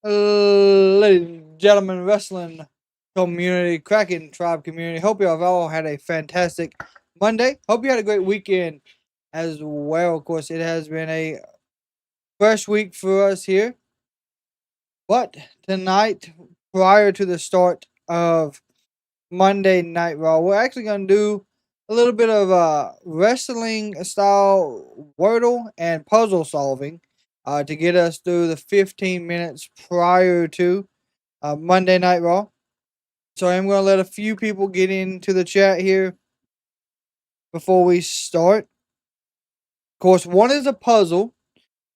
Ladies and gentlemen, wrestling community, Kraken tribe community. Hope you have all had a fantastic Monday. Hope you had a great weekend as well. Of course, it has been a fresh week for us here. But tonight, prior to the start of Monday Night Raw, we're actually going to do a little bit of wrestling style wordle and puzzle solving to get us through the 15 minutes prior to Monday Night Raw. So I'm going to let a few people get into the chat here before we start. Of course, one is a puzzle,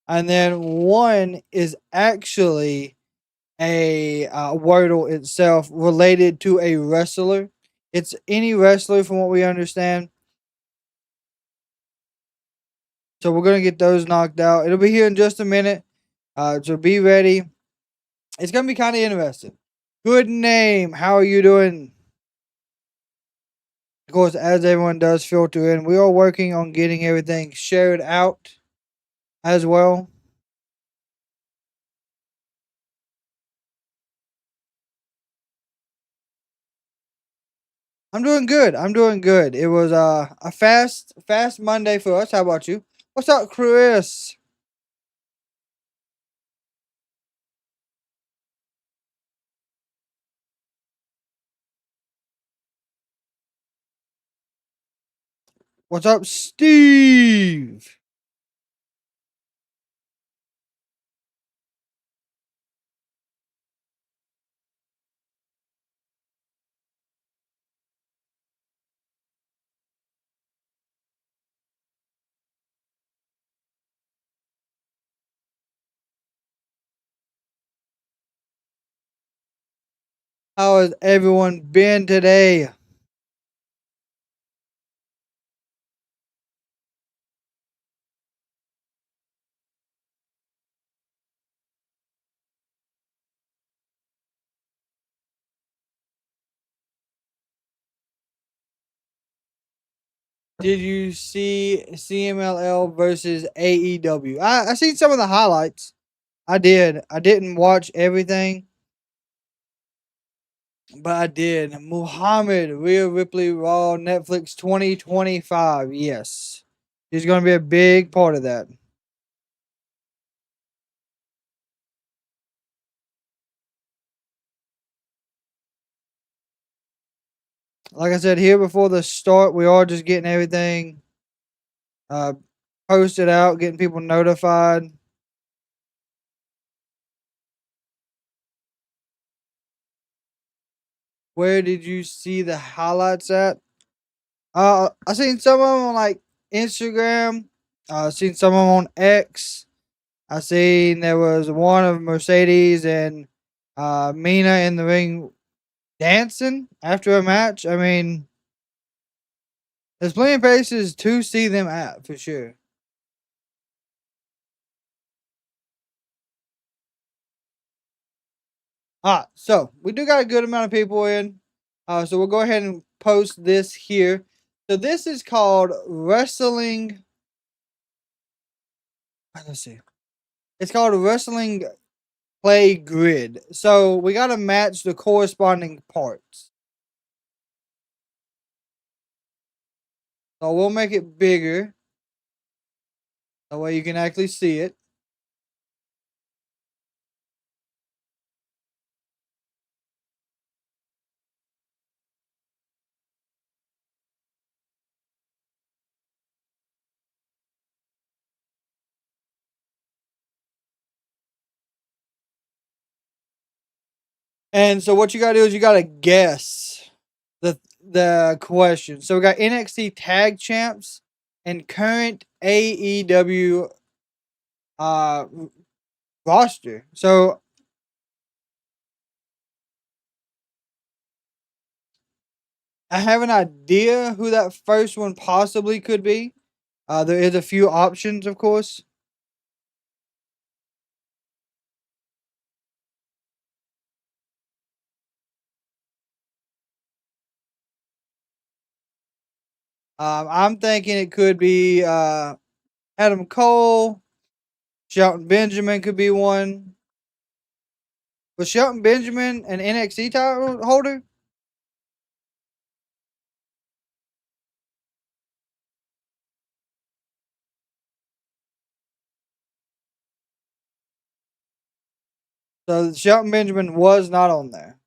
and then one is actually a wordle itself related to a wrestler. It's any wrestler from what we understand. So we're going to get those knocked out. It'll be here in just a minute. So be ready. It's going to be kind of interesting. Good name. How are you doing? Of course, as everyone does filter in, we are working on getting everything shared out as well. I'm doing good. I'm doing good. It was a fast Monday for us. How about you? What's up, Chris? What's up, Steve? How has everyone been today? Did you see CMLL versus AEW? I seen some of the highlights. I did. I didn't watch everything, but I did. Muhammad, Rhea Ripley, Raw, Netflix 2025. Yes. He's going to be a big part of that. Like I said here before the start, we are just getting everything uh, posted out, getting people notified. Where did you see the highlights at? I seen some of them on like Instagram. I seen some of them on X. I seen there was one of Mercedes and Mina in the ring dancing after a match. I mean, there's plenty of places to see them at for sure. So we do got a good amount of people in. So we'll go ahead and post this here. So this is called Wrestling. Let's see. It's called Wrestling Play Grid. So we got to match the corresponding parts. So we'll make it bigger. That way you can actually see it. And so what you gotta do is you gotta guess the question. So we got NXT Tag Champs and current AEW uh roster. So I have an idea who that first one possibly could be. There is a few options, of course. I'm thinking it could be Adam Cole, Shelton Benjamin could be one. Was Shelton Benjamin an NXT title holder? So Shelton Benjamin was not on there.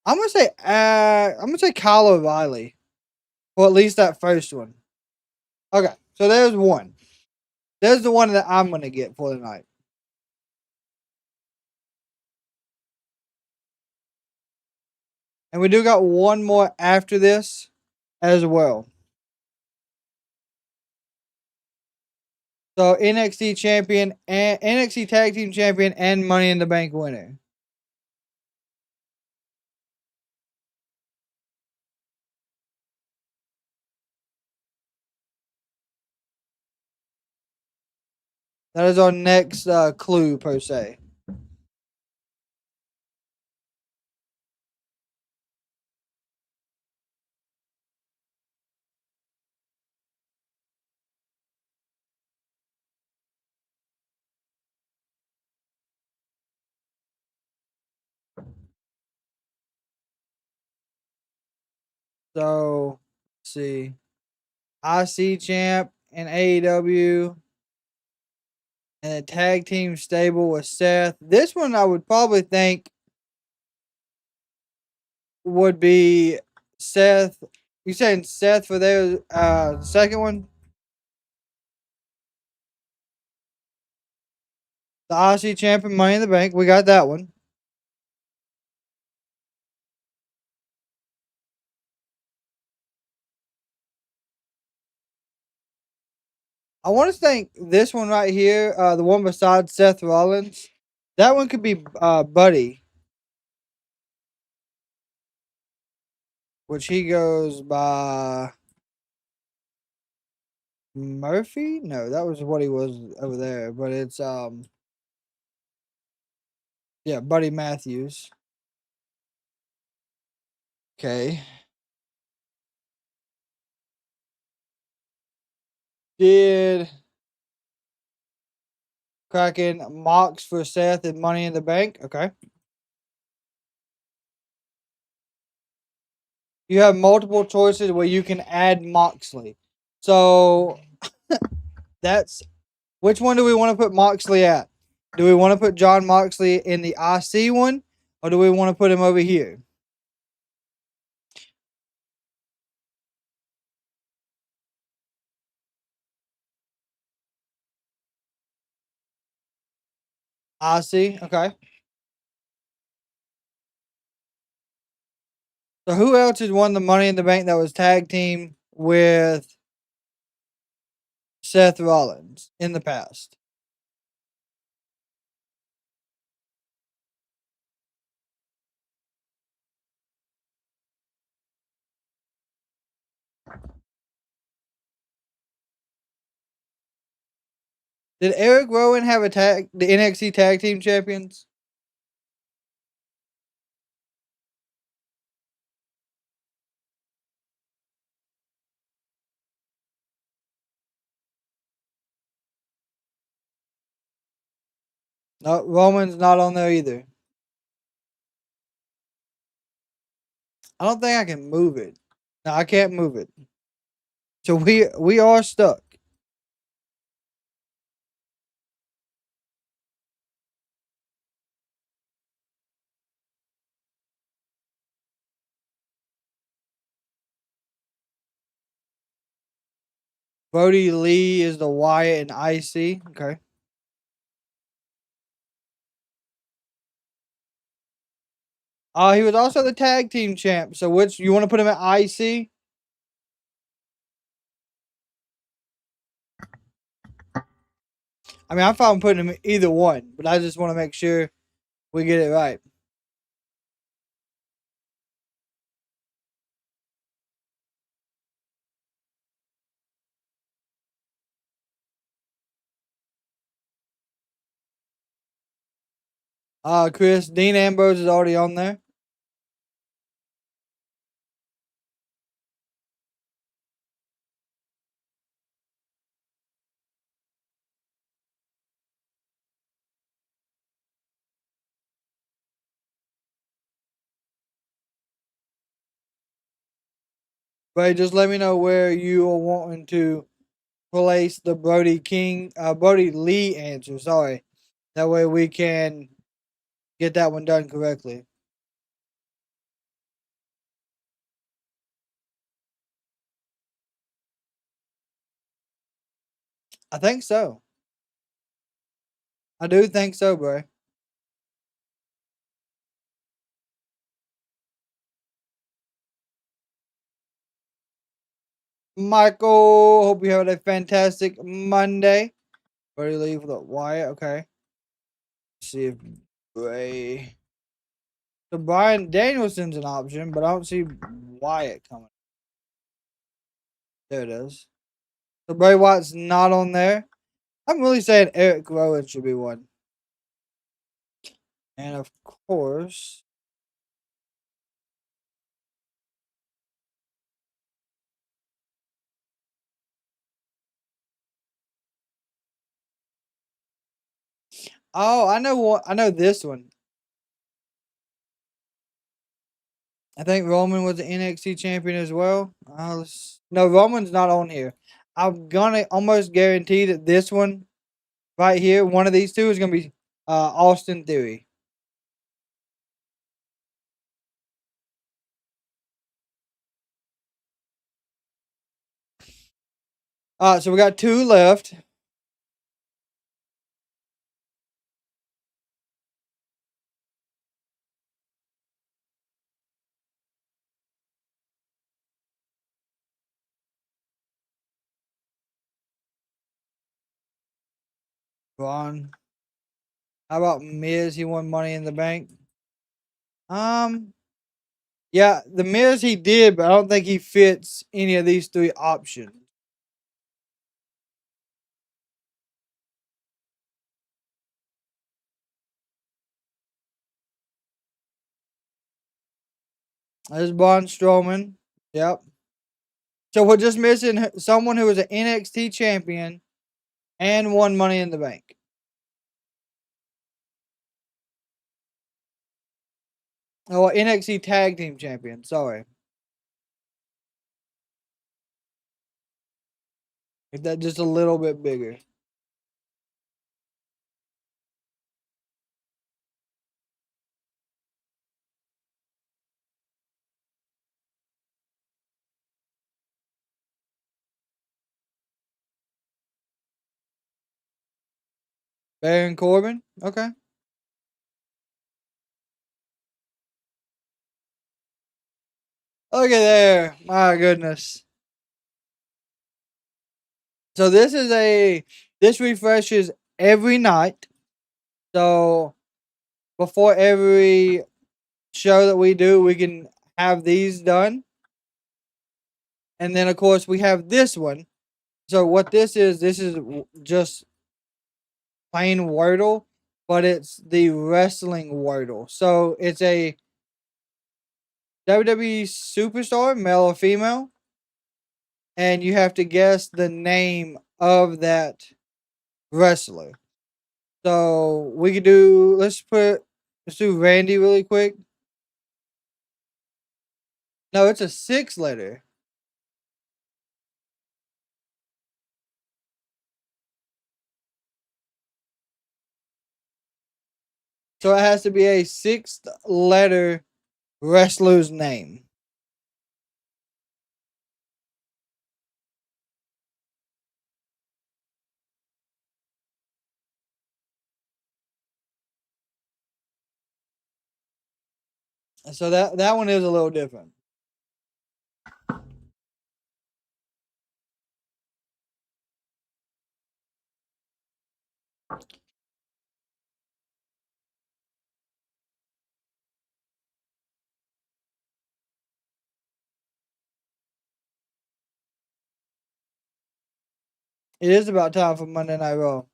I'm gonna say Kyle O'Reilly. Well, at least that first one. Okay, so there's one. There's the one that I'm gonna get for tonight. And we do got one more after this as well. So NXT champion and NXT tag team champion and Money in the Bank winner. That is our next clue per se. So let's see. IC champ and AEW and a tag team stable with Seth. This one I would probably think would be Seth. You saying Seth for their second one? The IC champion, Money in the Bank. We got that one. I want to think this one right here, the one beside Seth Rollins. That one could be Buddy, which he goes by Murphy. No, that was what he was over there. But it's yeah, Buddy Matthews. Okay. Did Kraken mocks for Seth and Money in the Bank? Okay. You have multiple choices where you can add Moxley. So that's which one do we want to put Moxley at? Do we want to put John Moxley in the IC one, or do we want to put him over here? IC, okay. So who else has won the Money in the Bank that was tag team with Seth Rollins in the past? Did Eric Rowan have the NXT tag team champions? No, Roman's not on there either. I don't think I can move it. No, I can't move it. So we are stuck. Brody Lee is the Wyatt and IC. Okay. He was also the tag team champ. So which you want to put him at IC? I mean, I'm fine putting him either one, but I just want to make sure we get it right. Chris, Dean Ambrose is already on there. But just let me know where you are wanting to place the Brody Lee answer. Sorry. That way we can get that one done correctly. I think so. I do think so, bro. Michael, hope you have a fantastic Monday. Brody Lee for the Wyatt. Okay. Let's see if Bray. So Brian Danielson's an option, but I don't see Wyatt coming. There it is. So Bray Wyatt's not on there. I'm really saying Eric Rowan should be one. And of course, oh, I know what. I know this one. I think Roman was the NXT champion as well. No, Roman's not on here. I'm gonna almost guarantee that this one right here, one of these two, is gonna be Austin Theory. So we got two left. Bron. How about Miz? He won Money in the Bank. Um, yeah, the Miz he did, but I don't think he fits any of these three options. There's Braun Strowman. Yep. So we're just missing someone who was an NXT champion and won Money in the Bank. Oh, NXT Tag Team Champion. Sorry. Make that just a little bit bigger. Baron Corbin. Okay. Look at there. My goodness. So this refreshes every night. So before every show that we do, we can have these done. And then of course we have this one. So what this is just plain Wordle, but it's the wrestling Wordle. So it's a WWE superstar, male or female, and you have to guess the name of that wrestler. So we could do let's do Randy really quick. No, it's a 6 letter. So it has to be a 6 letter wrestler's name. So that one is a little different. It is about time for Monday Night Raw.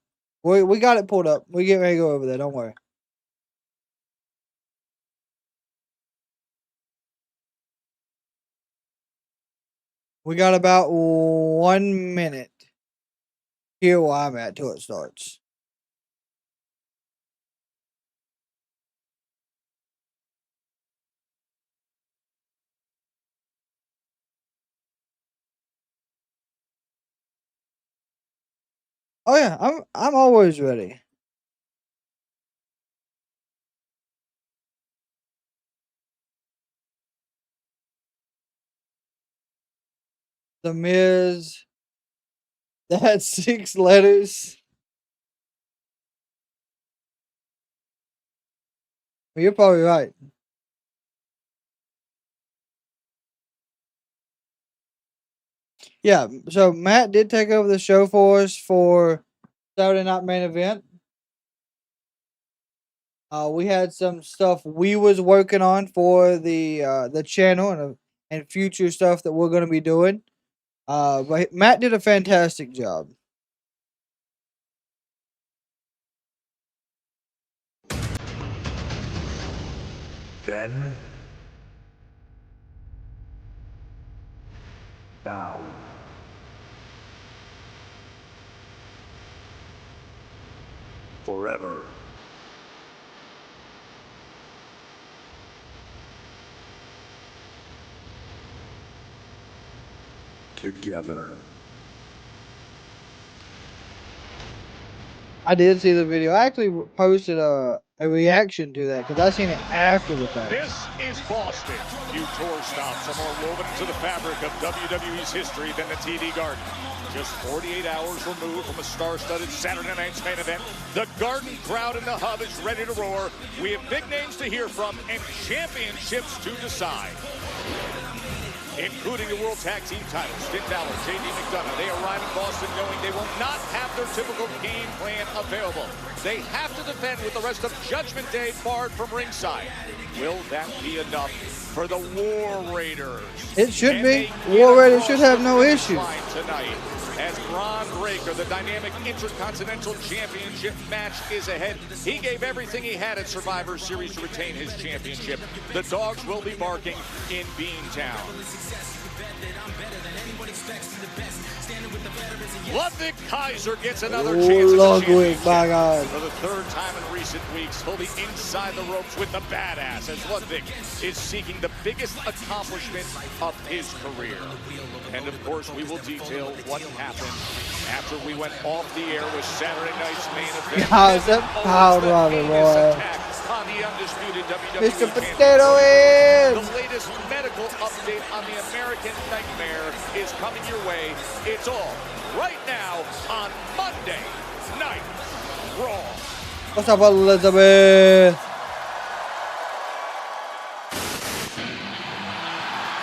We got it pulled up. We get ready to go over there. Don't worry. We got about 1 minute here where I'm at till it starts. Oh yeah, I'm always ready. The Miz. That had 6 letters. You're probably right. Yeah, so Matt did take over the show for us for Saturday Night Main Event. We had some stuff we was working on for the channel and future stuff that we're gonna be doing. But Matt did a fantastic job. Then, now, forever. Together. I did see the video. I actually posted a reaction to that because I seen it after the fact. This is Boston. Few tour stops are more woven into the fabric of WWE's history than the TD Garden. Just 48 hours removed from a star-studded Saturday night's main event, the Garden crowd in the hub is ready to roar. We have big names to hear from and championships to decide. Including the World Tag Team titles, Finn Balor, JD McDonagh. They arrive in Boston knowing they will not have their typical game plan available. They have to defend with the rest of Judgment Day barred from ringside. Will that be enough for the War Raiders? It should be. War Raiders should have no issue. Tonight, as Bron Breakker, the dynamic Intercontinental Championship match is ahead. He gave everything he had at Survivor Series to retain his championship. The dogs will be barking in Beantown. Ludwig Kaiser gets another chance at the championship. My God. For the 3rd time in recent weeks, he'll be inside the ropes with the badass as Ludwig is seeking the biggest accomplishment of his career. And of course, we will detail what happened after we went off the air with Saturday night's main event. How's that power runner, boy? On the undisputed WWE Mr. Potato Head! The latest medical update on the American Nightmare is coming your way. It's all right now on Monday Night Raw. What's up, Elizabeth?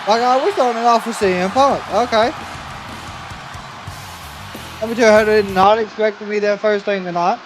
My God, we're starting it off with CM Punk. Okay. Let me tell you, I did not expect to be that first thing tonight.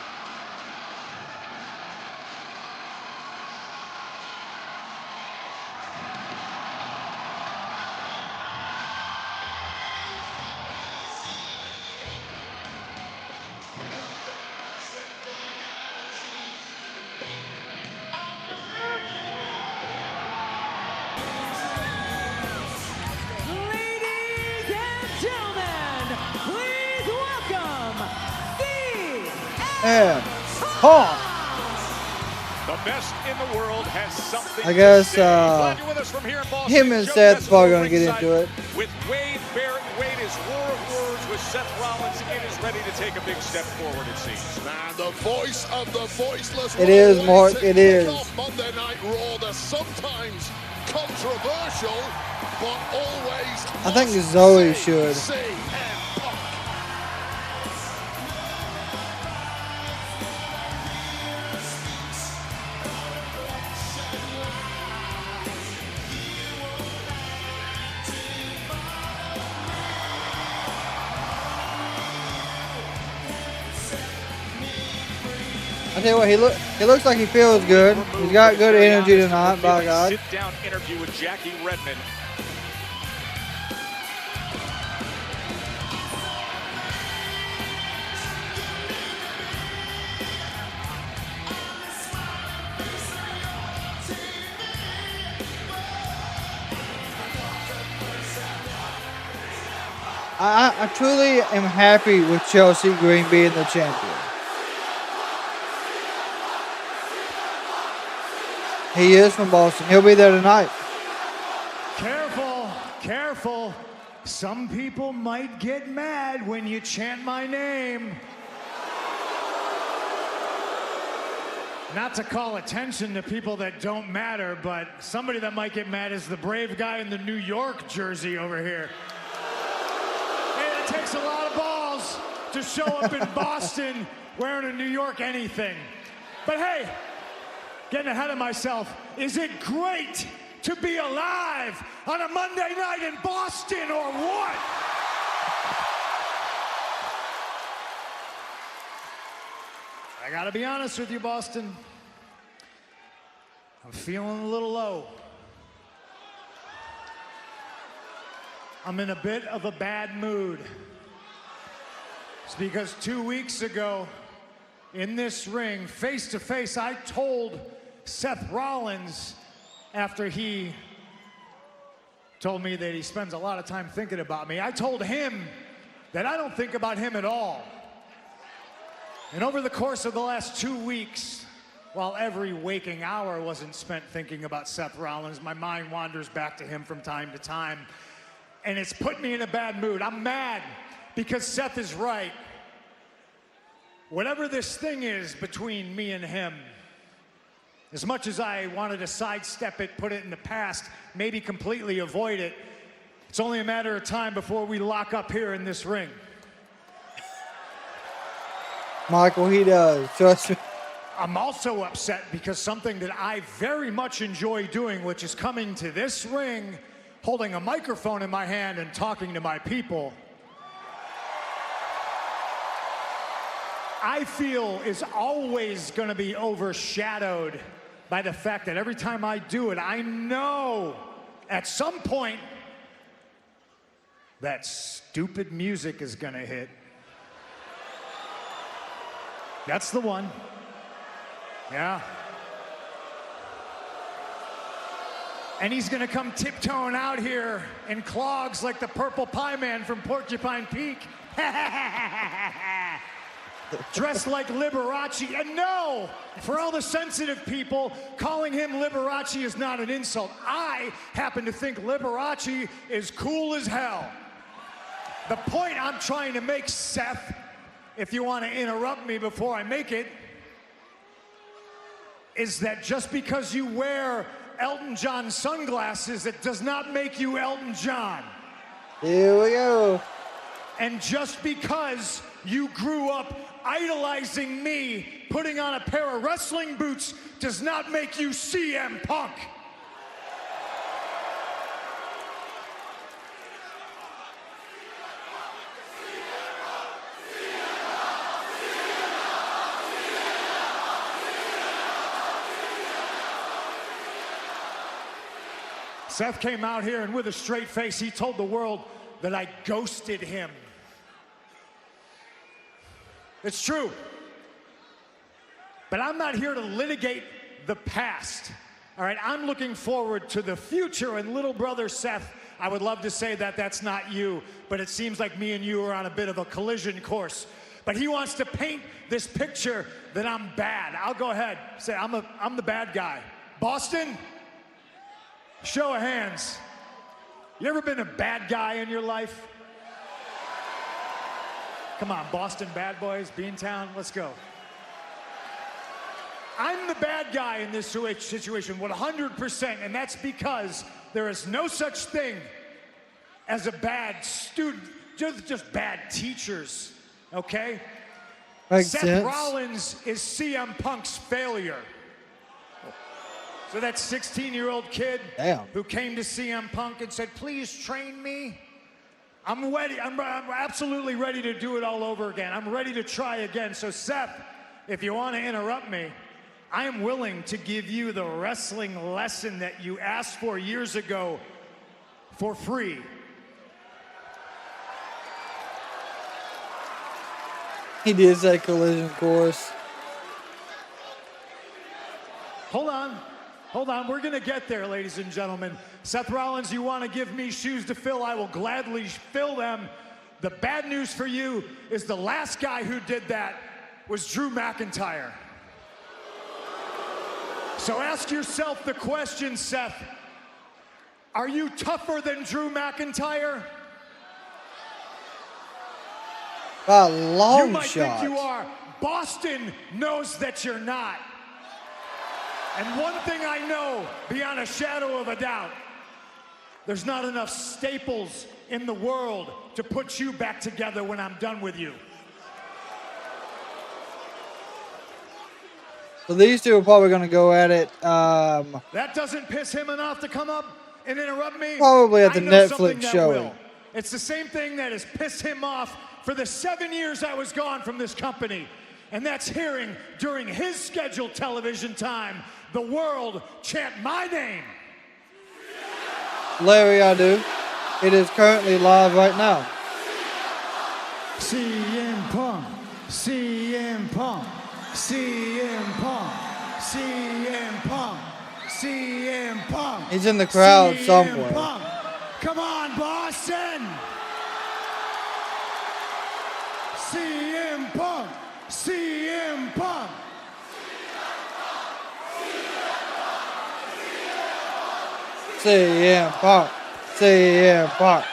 And Punk. The best in the world has something I guess to say. Glad you're with us from here in Boston. him and Joe Seth's Mescal probably gonna get ringside into it. With Wade Barrett. Wade is war of words with Seth Rollins and is ready to take a big step forward, it seems. Man, the voice of the voiceless. It is, Mark, it is. Monday Night Raw, the sometimes controversial, but always. I think Zoe should. I tell you what, he looks like he feels good. He's got good energy tonight, by God. Sit-down interview with Jackie Redmond. I truly am happy with Chelsea Green being the champion. He is from Boston. He'll be there tonight. Careful, careful. Some people might get mad when you chant my name. Not to call attention to people that don't matter, but somebody that might get mad is the brave guy in the New York jersey over here. Hey, it takes a lot of balls to show up in Boston wearing a New York anything. But hey, getting ahead of myself, is it great to be alive on a Monday night in Boston or what? I gotta be honest with you, Boston. I'm feeling a little low. I'm in a bit of a bad mood. It's because 2 weeks ago, in this ring, face to face, I told Seth Rollins, after he told me that he spends a lot of time thinking about me, I told him that I don't think about him at all. And over the course of the last 2 weeks, while every waking hour wasn't spent thinking about Seth Rollins, my mind wanders back to him from time to time. And it's put me in a bad mood. I'm mad because Seth is right. Whatever this thing is between me and him, as much as I wanted to sidestep it, put it in the past, maybe completely avoid it, it's only a matter of time before we lock up here in this ring. Michael, he does. Trust me. I'm also upset because something that I very much enjoy doing, which is coming to this ring, holding a microphone in my hand and talking to my people, I feel is always going to be overshadowed by the fact that every time I do it, I know at some point that stupid music is going to hit. That's the one. Yeah. And he's gonna come tiptoeing out here in clogs like the Purple Pie Man from Porcupine Peak. Dressed like Liberace. And no, for all the sensitive people, calling him Liberace is not an insult. I happen to think Liberace is cool as hell. The point I'm trying to make, Seth, if you want to interrupt me before I make it, is that just because you wear Elton John sunglasses, it does not make you Elton John. Here we go. And just because you grew up idolizing me, putting on a pair of wrestling boots, does not make you CM Punk. Seth came out here and with a straight face, he told the world that I ghosted him. It's true. But I'm not here to litigate the past. All right, I'm looking forward to the future. And little brother Seth, I would love to say that that's not you, but it seems like me and you are on a bit of a collision course. But he wants to paint this picture that I'm bad. I'll go ahead, say I'm the bad guy. Boston? Show of hands. You ever been a bad guy in your life? Come on, Boston bad boys, Beantown, let's go. I'm the bad guy in this situation, 100%, and that's because there is no such thing as a bad student, just bad teachers, okay? Makes Seth sense. Rollins is CM Punk's failure. So that 16-year-old kid who came to CM Punk and said, please train me. I'm ready. I'm absolutely ready to do it all over again. I'm ready to try again. So Seth, if you want to interrupt me, I am willing to give you the wrestling lesson that you asked for years ago for free. He did say collision course. Hold on. Hold on, we're gonna get there, ladies and gentlemen. Seth Rollins, you wanna give me shoes to fill, I will gladly fill them. The bad news for you is the last guy who did that was Drew McIntyre. So ask yourself the question, Seth, are you tougher than Drew McIntyre? A long You might shot. think you are. Boston knows that you're not. And one thing I know beyond a shadow of a doubt, there's not enough staples in the world to put you back together when I'm done with you. So these two are probably going to go at it. That doesn't piss him enough to come up and interrupt me? Probably at the I know Netflix that showing. will. It's the same thing that has pissed him off for the 7 years I was gone from this company. And that's hearing during his scheduled television time, the world chant my name. Larry, I do. It is currently live right now. CM Punk, CM Punk, CM Punk, CM Punk, CM Punk. He's in the crowd CM somewhere. Punk. Come on, Boston. CM Punk, CM Punk. CM Punk. CM Punk.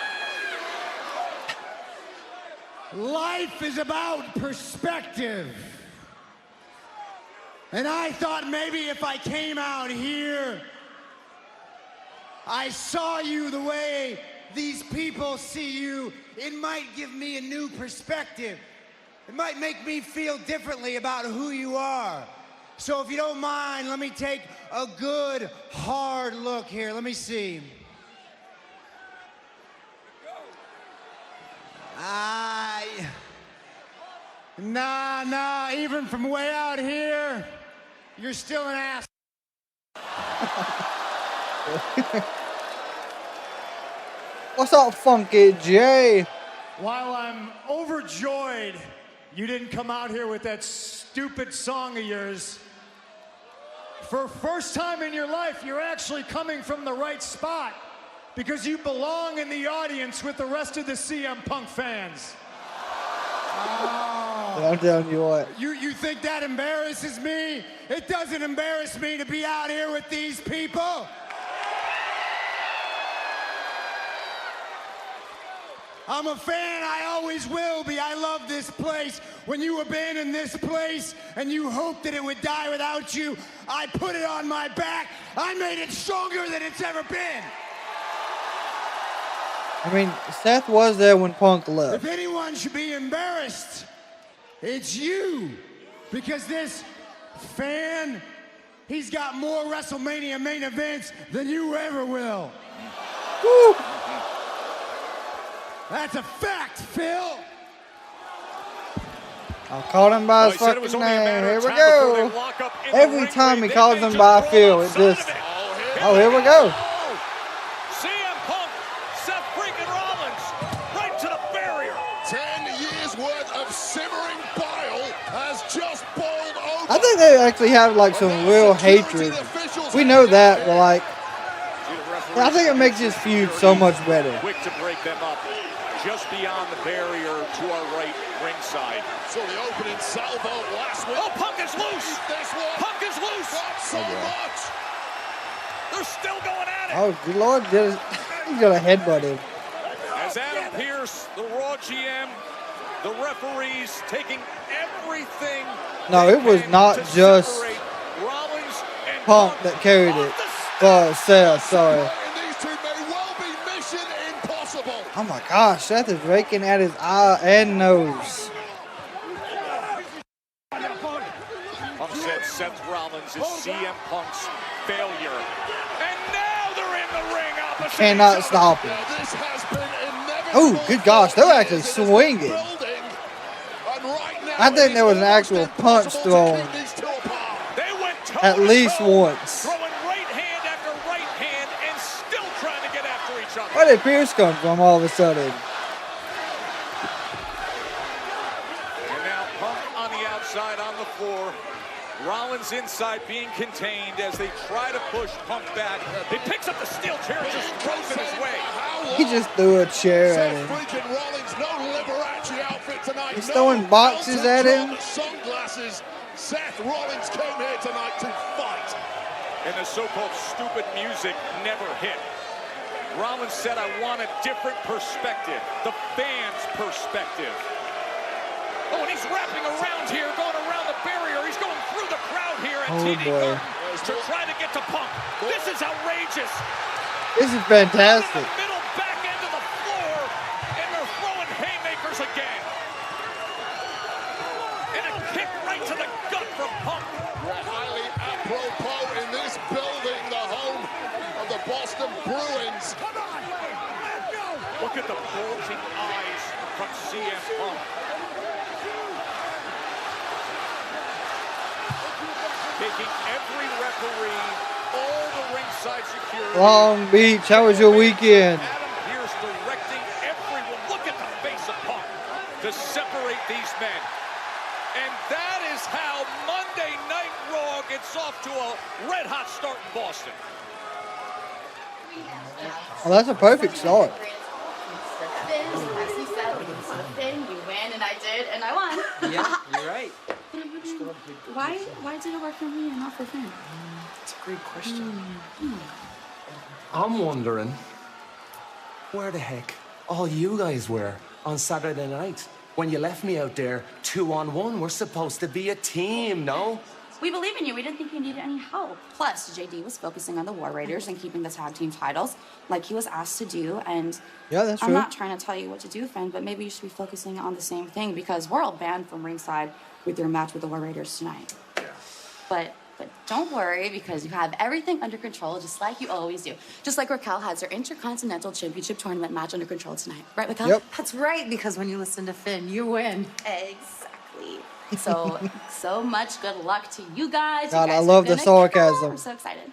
Life is about perspective. And I thought maybe if I came out here, I saw you the way these people see you, it might give me a new perspective. It might make me feel differently about who you are. So if you don't mind, let me take a good, hard look here. Let me see. Nah, even from way out here, you're still an ass. What's up, Funky J? While I'm overjoyed you didn't come out here with that stupid song of yours, for first time in your life, you're actually coming from the right spot because you belong in the audience with the rest of the CM Punk fans. Oh. I'm telling you what. You think that embarrasses me? It doesn't embarrass me to be out here with these people. I'm a fan, I always will be. I love this place. When you abandoned this place and you hoped that it would die without you, I put it on my back. I made it stronger than it's ever been. I mean, Seth was there when Punk left. If anyone should be embarrassed, it's you. Because this fan, he's got more WrestleMania main events than you ever will. Woo. That's a fact, Phil. I'll call him by his fucking name. Here we go. Every time he calls him by Phil, it just... Oh, here we go. CM Punk, Seth freaking Rollins, right to the barrier. 10 years worth of simmering bile has just boiled over. I think they actually have like some real hatred. We know that, but like... I think it makes this feud so much better. Quick to break them up. Just beyond the barrier to our right, ringside. So the opening salvo last week. Oh, Punk is loose! This one. Punk is loose! Not so much. They're still going at it! Oh, good Lord. He's gonna headbutt him. As Adam Pearce, the Raw GM, the referees taking everything. No, it was not just Rollins and Punk that carried it. Seth, sorry. And these two may well be mission impossible. Oh my gosh, Seth is raking at his eye and nose. Punk said Seth Rollins is CM Punk's failure. And now they're in the ring opposite. Cannot stop him. Now, this has been Oh, good gosh, they're actually swinging. I think there was an actual punch thrown at least once. Throwing right hand after right hand and still trying to get after each other. Where did Pearce come from all of a sudden? And now Punk on the outside on the floor. Rollins inside being contained as they try to push Punk back. He picks up the steel chair and just throws it his way. He just threw a chair at him. He's throwing boxes at him. Sunglasses. Seth Rollins came here tonight to fight. And the so-called stupid music never hit. Rollins said, I want a different perspective. The fans' perspective. Oh, and he's wrapping around here, going around the barrier. He's going through the crowd here at TD Garden. There's to try to get to Punk. This is outrageous. This is fantastic. Middle back end of the floor, and they're throwing haymakers again. And a kick right to the gut from Punk. We're highly apropos in this building, the home of the Boston Bruins. Look at the bulging eyes from CM Punk. Taking every referee, all the ringside security. Long Beach, how was your weekend? Adam Pearce directing everyone. Look at the face of Punk to separate these men. And that is how Monday Night Raw gets off to a red-hot start in Boston. Well, that's a perfect start. You win, and I did, and I won. Yeah, you're right. Why did it work for me and not for Finn? It's a great question. I'm wondering where the heck all you guys were on Saturday night when you left me out there 2-on-1. We're supposed to be a team, no? We believe in you. We didn't think you needed any help. Plus, JD was focusing on the War Raiders and keeping the tag team titles like he was asked to do. And Yeah, that's I'm true. not trying to tell you what to do, Finn, but maybe you should be focusing on the same thing because we're all banned from ringside with your match with the War Raiders tonight. Yeah. But don't worry because you have everything under control just like you always do. Just like Raquel has her Intercontinental Championship Tournament match under control tonight. Right, Raquel? Yep. That's right, because when you listen to Finn, you win. Exactly. So much good luck to you guys. God, You guys I are love the gonna kill. sarcasm. I'm so excited.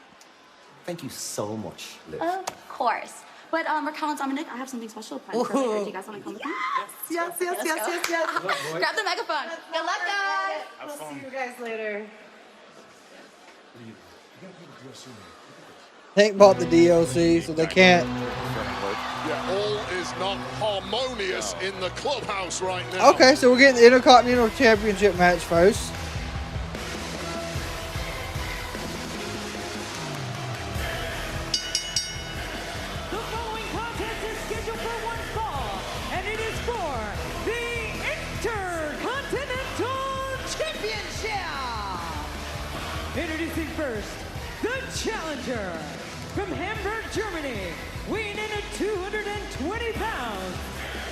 Thank you so much, Liv. Of course. But Raquel and Dominic, I have something special planned for later. Do you guys want to come with me? Yes. Grab the megaphone. Good luck, guys. We'll see you guys later. Hank bought the DLC, so they can't. Yeah, all is not harmonious in the clubhouse right now. Okay, so we're getting the Intercontinental Championship match first. The following contest is scheduled for one fall, and it is for the Intercontinental Championship. Introducing first, the challenger from Hamburg, Germany, weighing in at 220 pounds,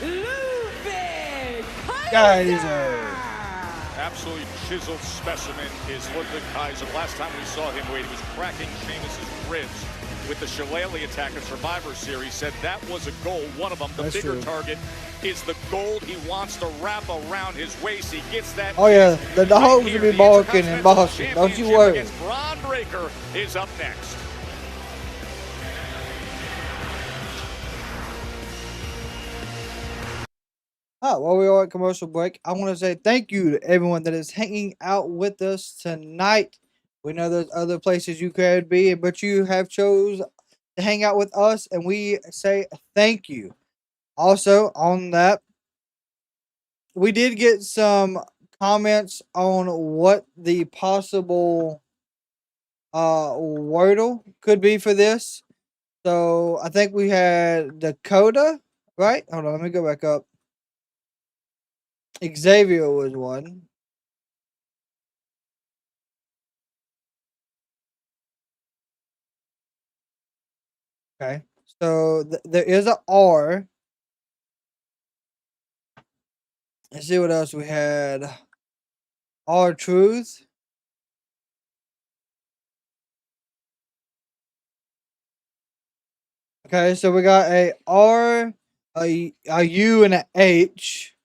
Ludwig Kaiser. Absolutely chiseled specimen is Ludwig Kaiser. Last time we saw him, Wade, he was cracking Sheamus's ribs with the Shillelagh attack in Survivor Series. Said that was a goal. One of them, the That's bigger true. target, is the gold he wants to wrap around his waist. He gets that. Oh yeah, the dogs here. will be The barking in Intercontinental Boston. Don't you Championship worry. against Bron Breakker is up next. While we are at commercial break, I want to say thank you to everyone that is hanging out with us tonight. We know there's other places you could be, but you have chose to hang out with us, and we say thank you. Also, on that, we did get some comments on what the possible wordle could be for this. So I think we had Dakota, right? Hold on, let me go back up. Xavier was one. Okay, so there is a R. Let's see what else we had. R Truth. Okay, so we got a R, a U, and an H.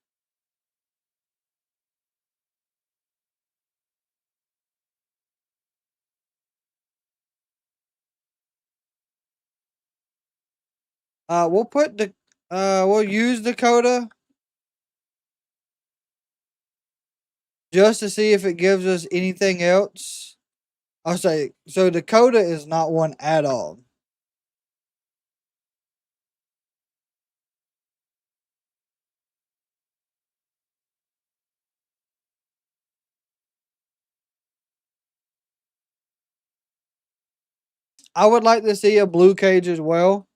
We'll put the we'll use Dakota just to see if it gives us anything else. I'll say so. Dakota is not one at all. I would like to see a blue cage as well.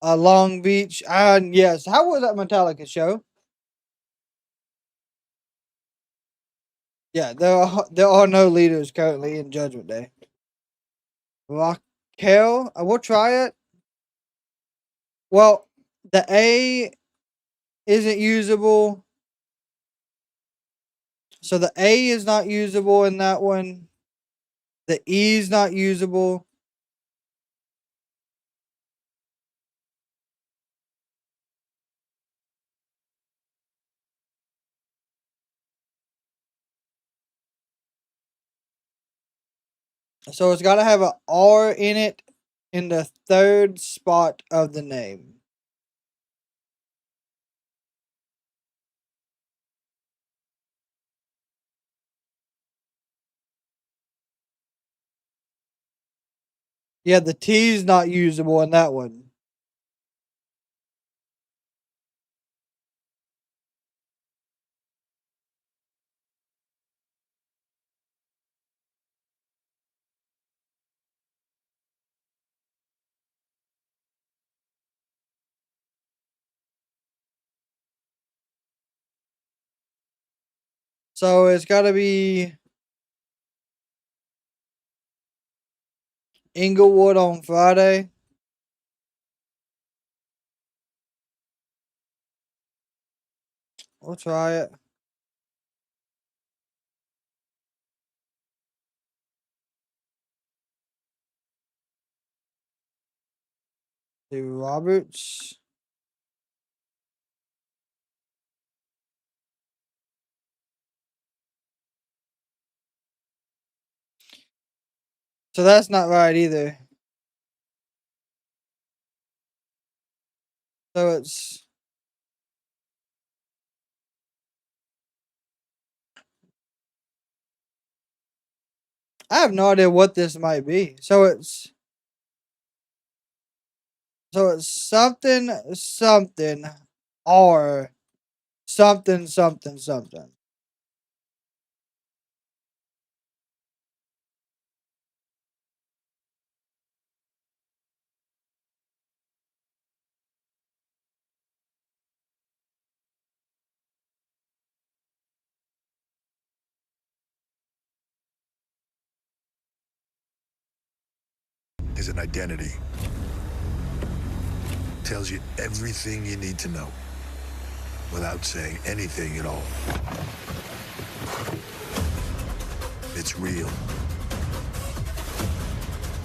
Long Beach. Yes. How was that Metallica show? Yeah, there are no leaders currently in Judgment Day. Raquel. I will try it. Well, the A isn't usable. So the A is not usable in that one. The E is not usable. So it's got to have an R in it in the third spot of the name. Yeah, the T is not usable in that one. So it's got to be Inglewood on Friday. We'll try it. Do Roberts. So that's not right either. So it's I have no idea what this might be. So it's something or something. Is an identity. Tells you everything you need to know without saying anything at all. It's real.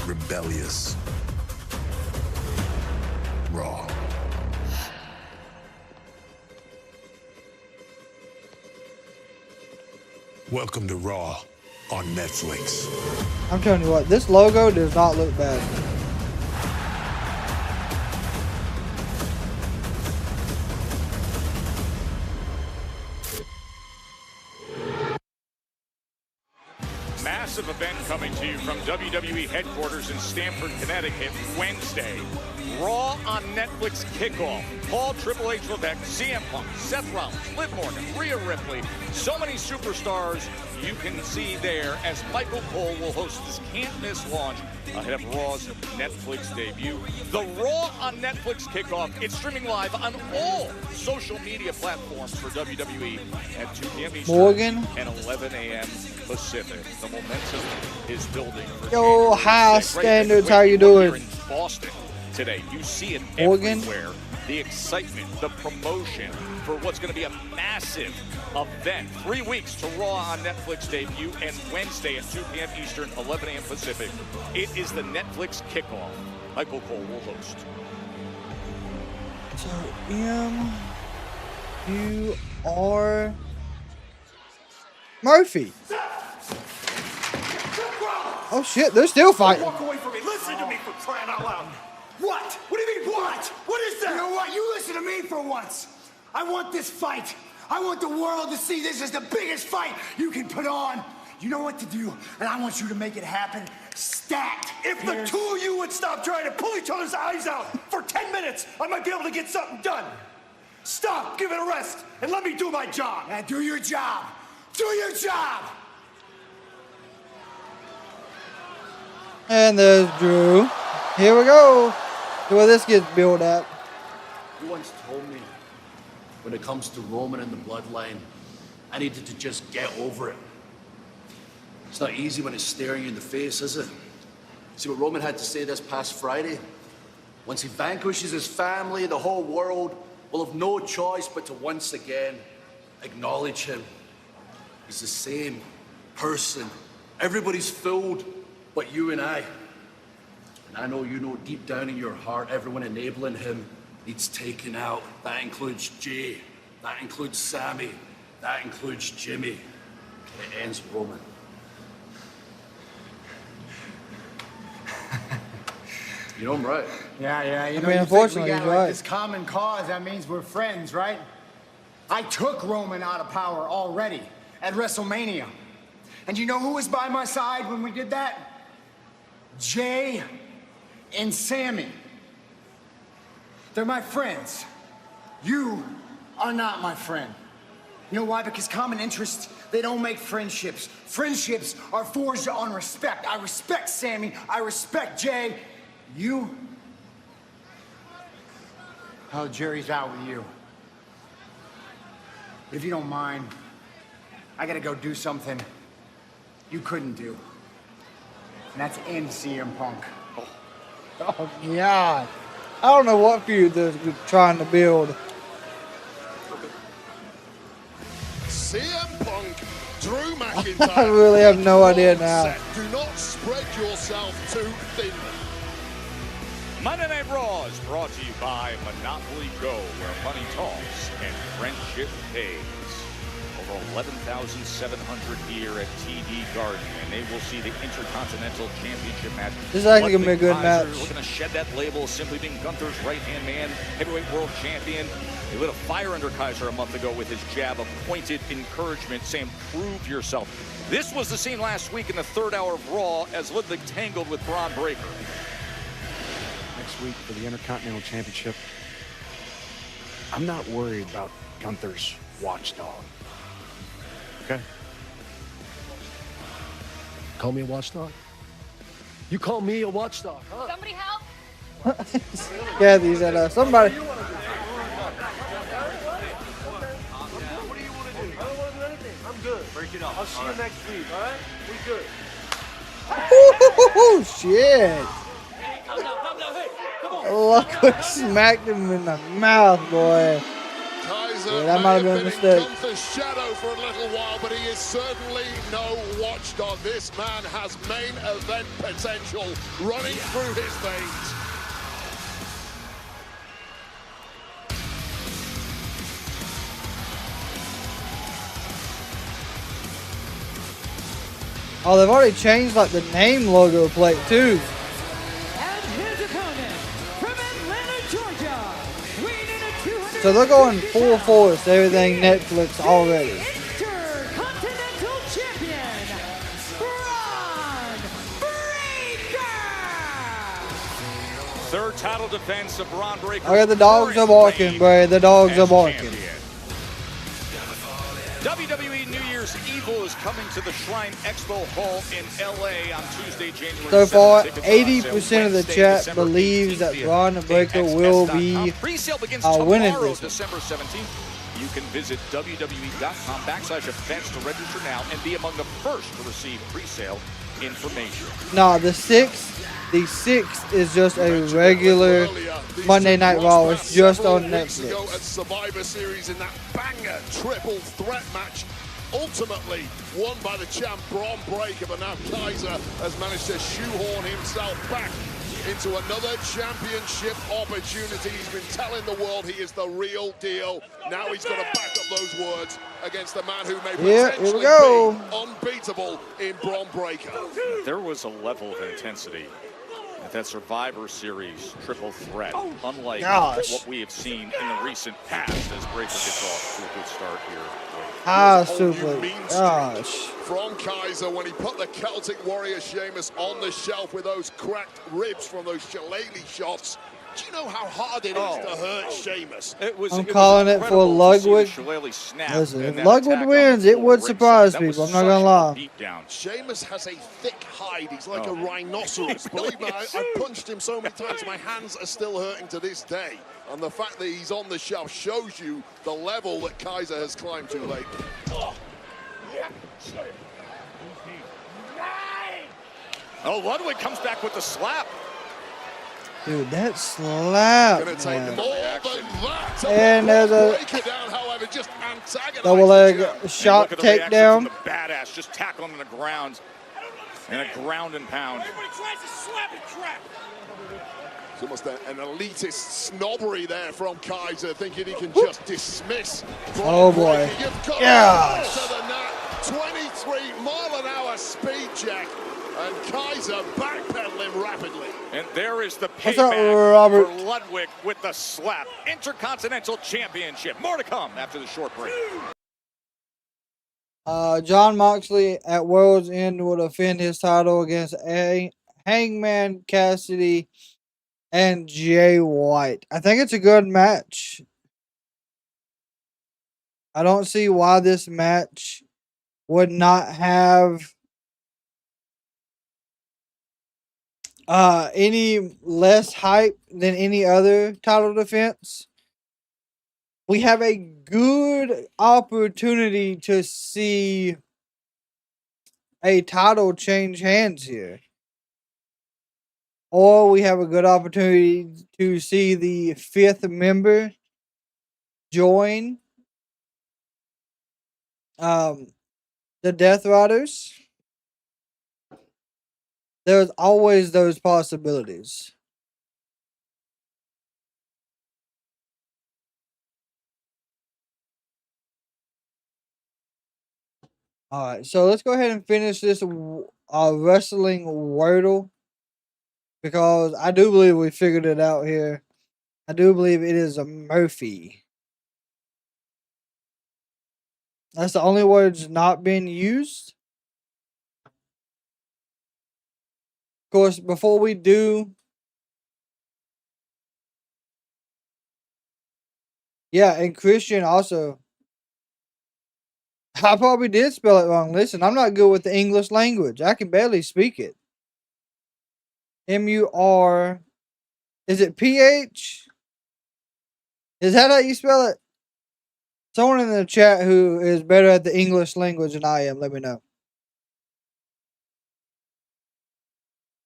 Rebellious. Raw. Welcome to Raw on Netflix. I'm telling you what, this logo does not look bad. Massive event coming to you from WWE headquarters in Stamford, Connecticut, Wednesday. Raw on Netflix kickoff. Paul Triple H Levesque, CM Punk, Seth Rollins, Liv Morgan, Rhea Ripley. So many superstars you can see there as Michael Cole will host this can't-miss launch ahead of Raw's Netflix debut. The Raw on Netflix kickoff, it's streaming live on all social media platforms for WWE at 2 p.m. Eastern Morgan and 11 a.m. Pacific. The momentum is building. For Yo, high standards, how you doing? doing? In Boston today, you see it Morgan. everywhere. The excitement, the promotion for what's going to be a massive event. 3 weeks to Raw on Netflix debut, and Wednesday at 2 p.m. Eastern, 11 a.m. Pacific. It is the Netflix kickoff. Michael Cole will host. So you are Murphy. Oh shit, they're still fighting. Walk away from me. Listen to me for crying out loud. What? What do you mean, what? What is that? You know what? You listen to me for once. I want this fight. I want the world to see this as the biggest fight you can put on. You know what to do, and I want you to make it happen stacked. If the two of you would stop trying to pull each other's eyes out for 10 minutes, I might be able to get something done. Stop, give it a rest, and let me do my job. Now do your job. Do your job. And there's Drew. Here we go. Well, this gets built up. You once told me, when it comes to Roman and the bloodline, I needed to just get over it. It's not easy when it's staring you in the face, is it? See what Roman had to say this past Friday? Once he vanquishes his family, the whole world will have no choice but to once again acknowledge him. He's the same person. Everybody's fooled but you and I. And I know you know deep down in your heart, everyone enabling him needs taken out. That includes Jay. That includes Sammy. That includes Jimmy. It ends Roman. You know I'm right. Yeah, you I know, mean, you unfortunately, think we he's got like right. this common cause, that means we're friends, right? I took Roman out of power already at WrestleMania. And you know who was by my side when we did that? Jay and Sammy. They're my friends. You are not my friend. You know why? Because common interests, they don't make friendships. Friendships are forged on respect. I respect Sammy. I respect Jay. You? Oh, Jerry's out with you. But if you don't mind, I gotta go do something you couldn't do. And that's end CM Punk. Oh, God. I don't know what feud they're trying to build. CM Punk, Drew McIntyre. I really have no idea now. Do not spread yourself too thin. Monday Night Raw is brought to you by Monopoly Go, where money talks and friendship pays. Over 11,700 here at TD Garden, and they will see the Intercontinental Championship match. This is actually going to be a good Kaiser match. looking to shed that label of simply being Gunther's right-hand man, heavyweight world champion. He lit a fire under Kaiser a month ago with his jab of pointed encouragement, saying, prove yourself. This was the scene last week in the third hour of Raw as Ludwig tangled with Bron Breakker. Next week for the Intercontinental Championship, I'm not worried about Gunther's watchdog. Okay? Call me a watchdog? You call me a watchdog, huh? Somebody help! Yeah, these are somebody. What do you want to do? I don't want to do anything. I'm good. Break it up. I'll see you next week, all right? We good. Oh, shit. Ludwig smacked him in the mouth, boy. Kaiser Yeah, that might have been a mistake. in Gunther's shadow for a little while, but he is certainly no watchdog. This man has main event potential running through his veins. Oh, they've already changed like the name logo plate too. And his opponent from Atlanta, Georgia, weighing in at 200. So they're going full force, everything Netflix already. Intercontinental Champion, Bron Breakker. Third title defense of Bron Breakker. Okay, the dogs are barking, bro. The dogs are barking. WWE New Year's Evil is coming to the Shrine Expo Hall in LA on Tuesday, January 7th. So far, Tickets 80% of the Wednesday, chat December believes that 18th Bron Breakker will be Pre-sale begins winning tomorrow, this one. December 17th. You can visit WWE.com/events to register now and be among the first to receive pre-sale information. Nah, the 6th is just a regular Monday Night Raw. It's just on Weeks ago Netflix. at Survivor Series in that banger triple threat match, ultimately won by the champ Bron Breakker, but now Kaiser has managed to shoehorn himself back into another championship opportunity. He's been telling the world he is the real deal. Now he's got to back up those words against the man who may potentially be unbeatable in Bron Breakker. There was a level of intensity at that Survivor Series triple threat, unlike what we have seen in the recent past as Breakker gets off to a good start here. Super. Gosh. From Kaiser when he put the Celtic Warrior Sheamus on the shelf with those cracked ribs from those shillelagh shots. Do you know how hard it is to hurt Sheamus? I'm calling it for Ludwig. Listen, if Ludwig wins, it would surprise people. I'm not gonna lie. Sheamus has a thick hide. He's like a rhinoceros. Believe me, I've punched him so many times. My hands are still hurting to this day. And the fact that he's on the shelf shows you the level that Kaiser has climbed to lately. Oh, Ludwig comes back with the slap. Dude, that slap. Gonna take Man. more than that. And there's a break it down, however, just antagonize double the leg champ. shot Look at the reaction takedown. from the badass, just tackling on the ground. And a ground and pound. Everybody tries to slap and trap. It's almost an elitist snobbery there from Kaiser, thinking he can just dismiss. Oh boy. Yeah. To the net. 23-mile-an-hour speed check. And Kaiser backpedaling rapidly. And there is the What's up, payback Robert? for Ludwig with the slap. Intercontinental Championship. More to come after the short break. John Moxley at World's End will defend his title against Hangman Cassidy and Jay White. I think it's a good match. I don't see why this match would not have any less hype than any other title defense. We have a good opportunity to see a title change hands here. Or we have a good opportunity to see the 5th member join the Death Riders. There's always those possibilities. All right, so let's go ahead and finish this wrestling Wordle, because I do believe we figured it out here. I do believe it is a Murphy. That's the only words not being used. Of course, before we do, yeah, and Christian also. I probably did spell it wrong. Listen, I'm not good with the English language. I can barely speak it. M-U-R. Is it P-H? Is that how you spell it? Someone in the chat who is better at the English language than I am, let me know.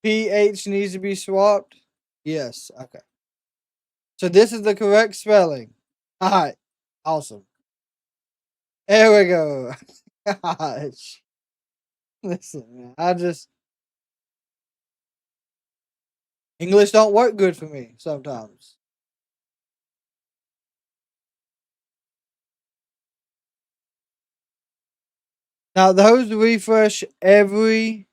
P-H needs to be swapped? Yes, okay. So this is the correct spelling. Alright, awesome. There we go. Gosh. Listen, man, English don't work good for me sometimes. Now, those refresh every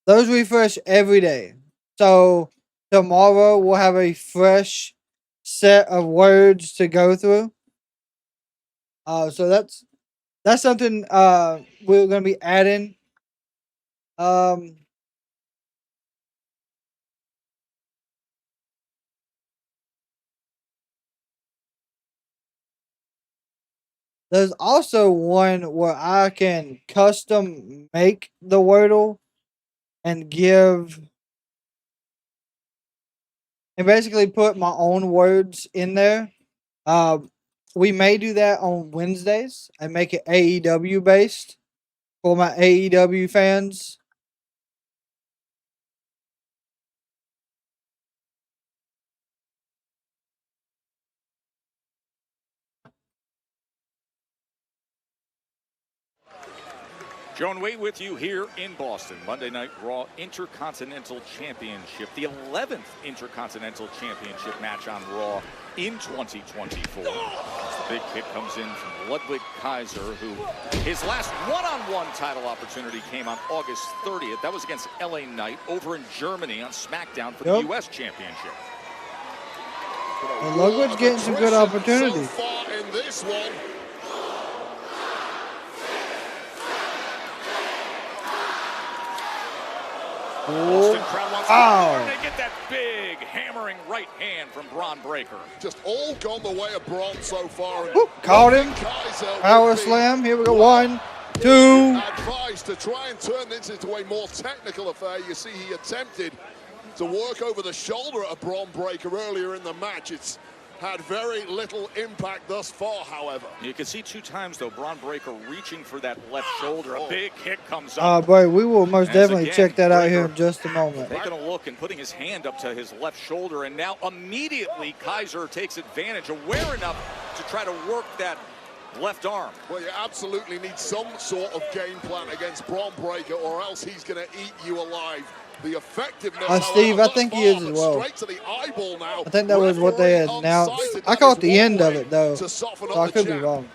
day. So, tomorrow we'll have a fresh set of words to go through. So that's something we're gonna be adding. There's also one where I can custom make the Wordle and basically put my own words in there. We may do that on Wednesdays and make it AEW based for my AEW fans. Joan Wade with you here in Boston. Monday Night Raw Intercontinental Championship. The 11th Intercontinental Championship match on Raw in 2024. The big kick comes in from Ludwig Kaiser, who his last one-on-one title opportunity came on August 30th. That was against LA Knight over in Germany on SmackDown for the U.S. Championship. And Ludwig's getting some good opportunities. So far in this one. Ow. They get that big hammering right hand from Bron Breakker. Just all gone the way of Bron so far. Caught him. Power slam. Here we go. 1, 2. Advised to try and turn this into a more technical affair. You see, he attempted to work over the shoulder at Bron Breakker earlier in the match. It's had very little impact thus far, however. You can see 2 times, though, Bron Breakker reaching for that left shoulder. A big kick comes up. Boy, we will most As definitely again, check that out here Breakker in just a moment. taking a look and putting his hand up to his left shoulder, and now immediately Kaiser takes advantage, aware enough to try to work that left arm. Well, you absolutely need some sort of game plan against Bron Breakker, or else he's going to eat you alive. The effectiveness, Steve, I think he is as well. Straight to the eyeball now. I think that was what they had announced. I caught the end of it, though, so I could be wrong.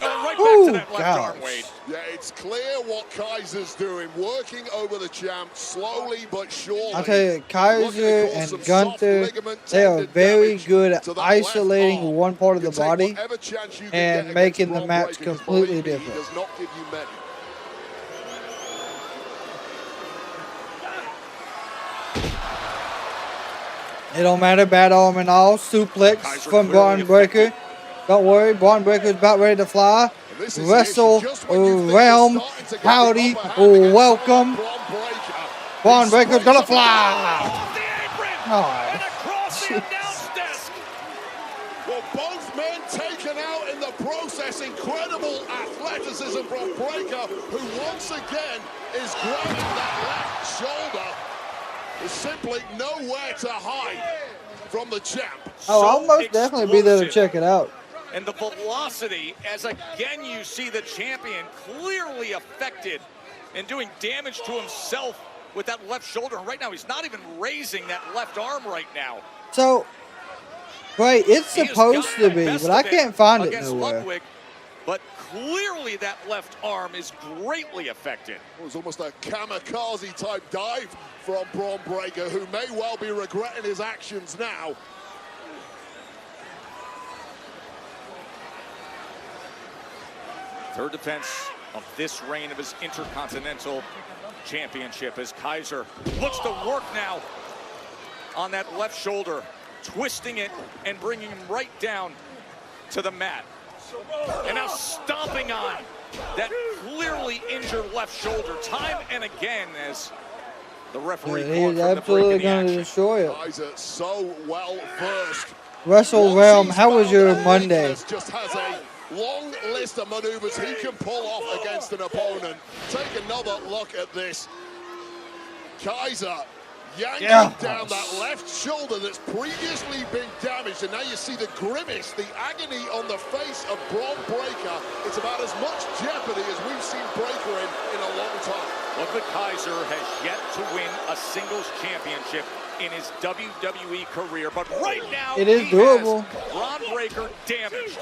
Right back to that left arm, Wade. Yeah, it's clear what Kaiser's doing, working over the champ slowly but surely. I tell you, Kaiser and Gunther, they are very good at isolating one part of the body and making the match completely different. Does not give you many. It don't matter, bad arm and all. Suplex from Bron Breakker. Don't worry, Bron Breakker is about ready to fly. Wrestle Realm, howdy, welcome. Bron Breakker's gonna fly. Well, both men taken out in the process. Incredible athleticism from Breakker, who once again is grabbing that left shoulder. There's simply nowhere to hide from the champ. I'll most definitely be there to check it out. And the velocity, as again you see the champion clearly affected and doing damage to himself with that left shoulder. And right now he's not even raising that left arm right now. So, right, it's supposed to be, but I can't find it nowhere. Ludwig, but clearly that left arm is greatly affected. It was almost a kamikaze type dive from Bron Breakker, who may well be regretting his actions now. Third defense of this reign of his Intercontinental Championship as Kaiser looks to work now on that left shoulder, twisting it and bringing him right down to the mat. And now stomping on that clearly injured left shoulder time and again as the referee he's absolutely going to destroy it. Kaiser so well versed. Wrestle Realm, how was your Monday? Just has a long list of maneuvers he can pull off against an opponent. Take another look at this. Kaiser yanking down that left shoulder that's previously been damaged, and now you see the grimace, the agony on the face of Bron Breakker. It's about as much jeopardy as we've seen Breakker in a long time. Ludwig Kaiser has yet to win a singles championship in his WWE career, but right now it is doable. Bron Breakker damaged.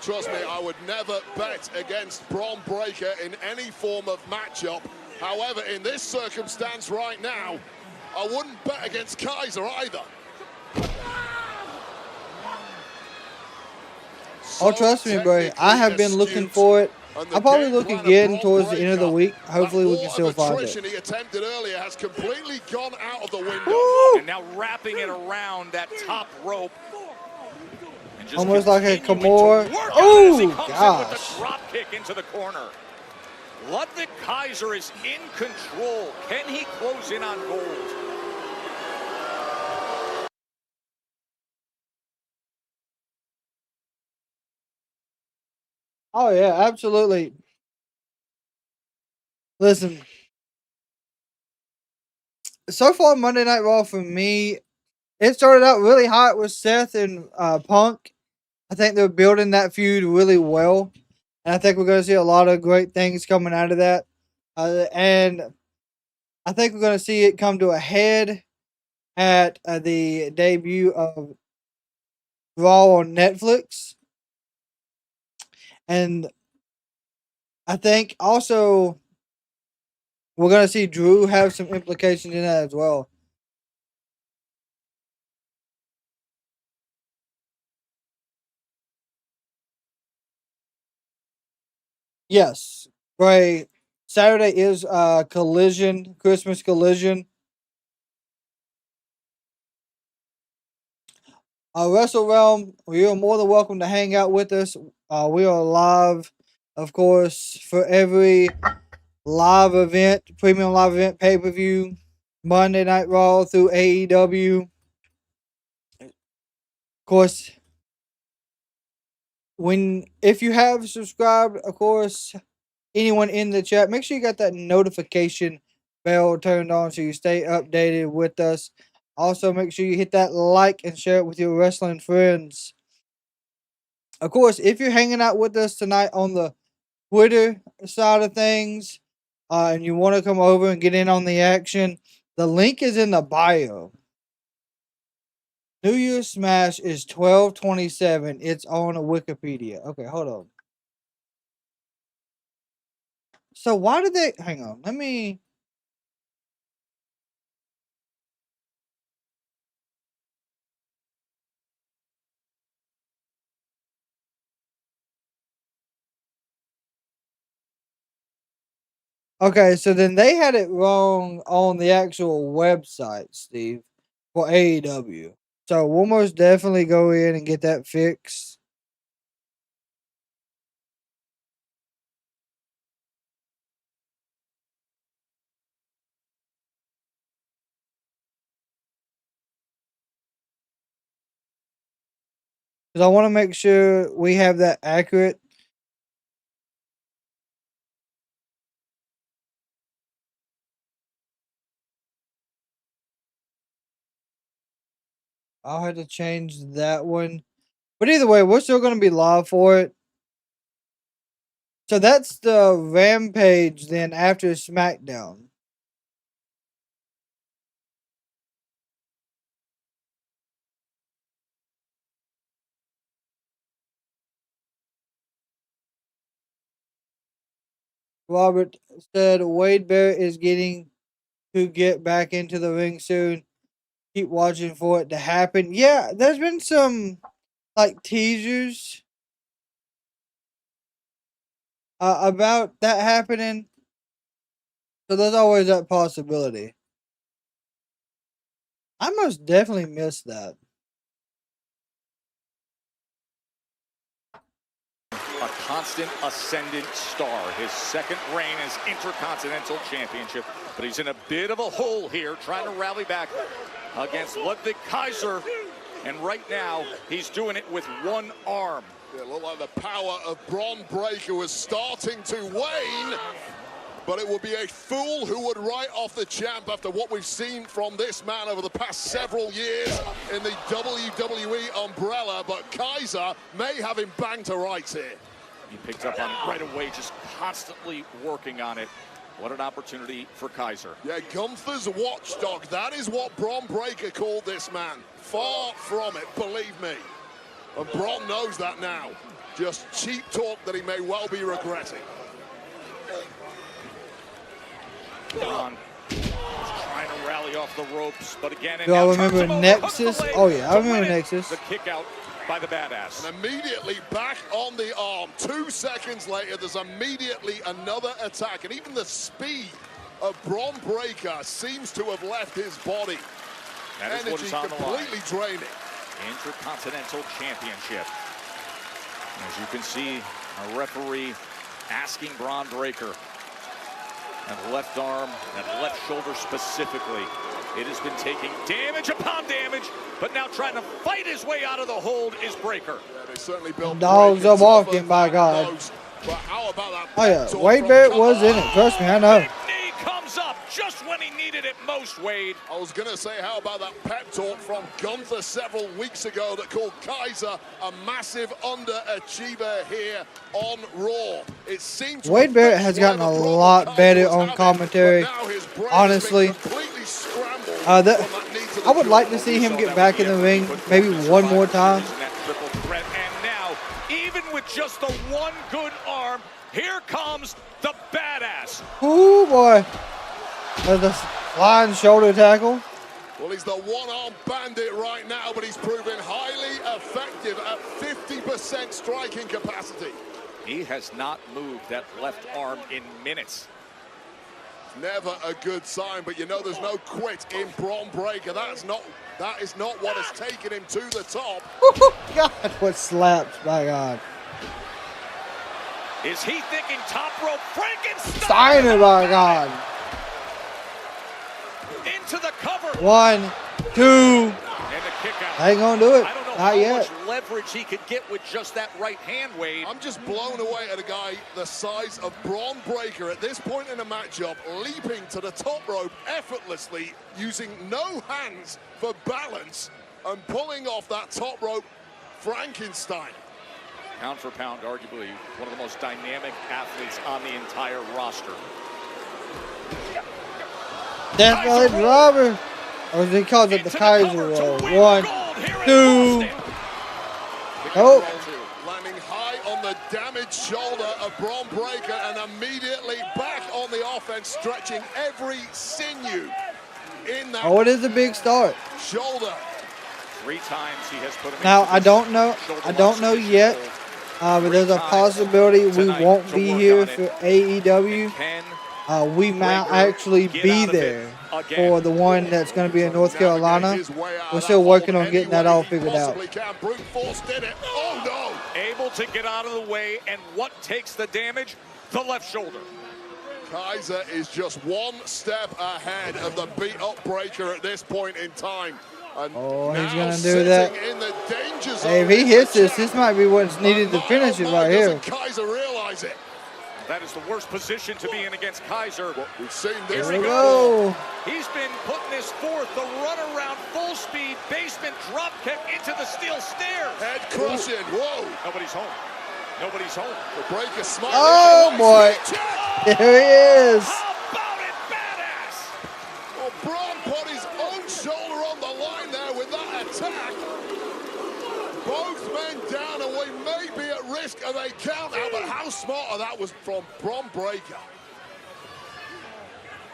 Trust me, I would never bet against Bron Breakker in any form of matchup. However, in this circumstance right now, I wouldn't bet against Kaiser either. Oh, trust me, bro. I have been looking for it. I'll probably look again towards the end of the week. Hopefully, we can still find it. He attempted earlier has completely gone out of the window. Woo! And now wrapping it around that top rope. Almost like a Kimura. Oh, gosh. Drop kick into the corner. Ludwig Kaiser is in control. Can he close in on gold? Oh, yeah, absolutely. Listen, so far Monday Night Raw for me, it started out really hot with Seth and Punk. I think they're building that feud really well. And I think we're going to see a lot of great things coming out of that. And I think we're going to see it come to a head at the debut of Raw on Netflix. And I think also we're going to see Drew have some implications in that as well. Yes, right. Saturday is Collision, Christmas Collision. Wrestle Realm, you are more than welcome to hang out with us. We are live, of course, for every live event, premium live event, pay-per-view, Monday Night Raw through AEW. course, if you have subscribed, of course, anyone in the chat, make sure you got that notification bell turned on so you stay updated with us. Also, make sure you hit that like and share it with your wrestling friends. Of course, if you're hanging out with us tonight on the Twitter side of things, and you want to come over and get in on the action, the link is in the bio. New Year's Smash is 12/27. It's on Wikipedia. Okay, hold on. So why did they... Hang on. Let me... Okay, so then they had it wrong on the actual website, Steve, for AEW. So we'll most definitely go in and get that fixed. Because I want to make sure we have that accurate. I'll have to change that one. But either way, we're still going to be live for it. So that's the Rampage then after SmackDown. Robert said Wade Barrett is getting to get back into the ring soon. Keep watching for it to happen. Yeah, there's been some like teasers about that happening. So there's always that possibility. I most definitely missed that. A constant ascendant star. His second reign as Intercontinental Championship. But he's in a bit of a hole here, trying to rally back against Ludwig Kaiser. And right now, he's doing it with one arm. Yeah, it looked like the power of Bron Breakker was starting to wane. But it would be a fool who would write off the champ after what we've seen from this man over the past several years in the WWE umbrella. But Kaiser may have him banged to rights here. He picked up on it right away, just constantly working on it. What an opportunity for Kaiser. Yeah, Gunther's watchdog. That is what Bron Breakker called this man. Far from it, believe me. And Bron knows that now. Just cheap talk that he may well be regretting. Bron trying to rally off the ropes, but again, Do I remember Nexus? Oh yeah, I remember Nexus. The kick out by the badass. And immediately back on the arm. 2 seconds later, there's immediately another attack. And even the speed of Bron Breakker seems to have left his body. That is what is on the line. Completely draining. Intercontinental Championship. As you can see, a referee asking Bron Breakker. That left arm, that left shoulder specifically. It has been taking damage upon damage, but now trying to fight his way out of the hold is Breakker. Yeah, they certainly built Dogs are walking, by God. But how about that? Oh yeah, Wade Barrett was in it. Trust me, I know. Big knee comes up just when he needed it most, Wade. I was going to say, how about that pep talk from Gunther several weeks ago that called Kaiser a massive underachiever here on Raw. It seems Wade Barrett has gotten a lot better on commentary, honestly. I would like to see him get back in the ring maybe one more time. And now, even with just the one good arm, here comes the badass. Ooh boy. There's a flying shoulder tackle. Well, he's the one-arm bandit right now, but he's proven highly effective at 50% striking capacity. He has not moved that left arm in minutes. Never a good sign, but you know there's no quit in Bron Breakker. That is not what has taken him to the top. God, what slaps, my God. Is he thinking top rope Frankenstein? Steiner, my God. Into the cover. 1, 2. And the kick out. I ain't gonna do it. I don't know how yet. much leverage he could get with just that right hand, Wade. I'm just blown away at a guy the size of Bron Breakker at this point in the matchup, leaping to the top rope effortlessly, using no hands for balance, and pulling off that top rope Frankenstein. Pound for pound, arguably one of the most dynamic athletes on the entire roster. That's why they robber. Or he calls it the Kaiser roll. 1, 2. Oh. Landing high on the damaged shoulder of Bron Breakker and immediately back on the offense, stretching every sinew in that Oh, it is a big start. shoulder. 3 times he has put him Now, into I this don't know yet, but there's a possibility we won't be here for AEW. We might actually be there for the one that's going to be in North Carolina. We're still working on getting that all figured out. Brute force did it. Oh no! Able to get out of the way, and what takes the damage? The left shoulder. Kaiser is just one step ahead of the beat-up Breakker at this point in time. And Oh, he's now going to do that. sitting in the danger zone. Hey, if he hits this might be what's needed to finish it right here. Doesn't Kaiser realize it? That is the worst position to be in against Kaiser. We've seen this. Here we go. He's been putting this forth, the runaround, full speed, basement drop kick into the steel stairs. Head crushing. Whoa. Nobody's home. Nobody's home. The Breakker smiling. Oh, boy. There he is. How about it, badass? Well, Bron put his own shoulder on the line there with that attack. Both men down, and we may be at risk of a count out, but how smart that was from Bron Breakker.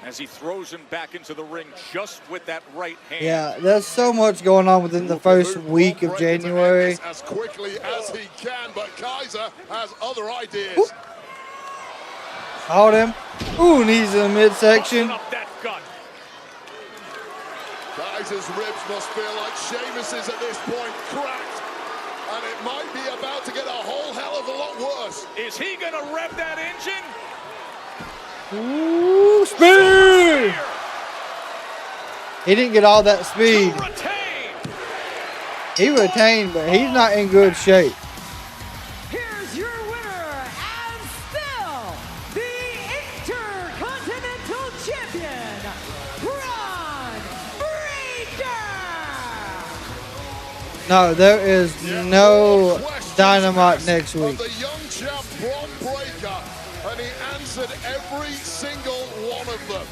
As he throws him back into the ring just with that right hand. Yeah, there's so much going on within the first week of January. As quickly as he can, but Kaiser has other ideas. Whoop. Caught him. Ooh, knees in the midsection. Up that gut. Kaiser's ribs must feel like Sheamus's at this point, cracked. And it might be about to get a whole hell of a lot worse. Is he going to rev that engine? Ooh, speed! He didn't get all that speed. He retained, but he's not in good shape. Here's your winner, and still the Intercontinental Champion, Bron Breakker! No, there is no Dynamite next week. The young champ Bron Breakker, and he answered every single one of them.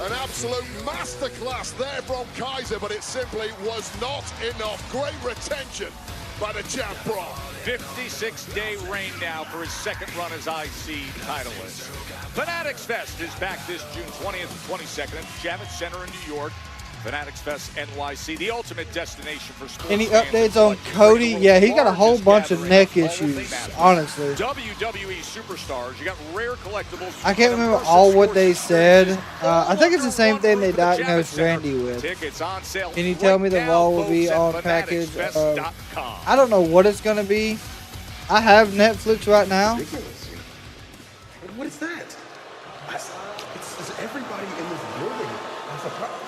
An absolute masterclass there from Kaiser, but it simply was not enough. Great retention by the champ Bron. 56-day reign now for his second run as IC titleist. Fanatics Fest is back this June 20th and 22nd at Javits Center in New York. Fanatics Fest NYC, the ultimate destination for sports. Any updates on Cody? Yeah, he got a whole bunch of neck issues, honestly. WWE superstars, you got rare collectibles. I can't remember all what they said. I think it's the same thing they diagnosed Randy with. Tickets on sale. Can you tell me the Raw will be on package? I don't know what it's going to be. I have Netflix right now. What is that? It's everybody in this building. That's a problem.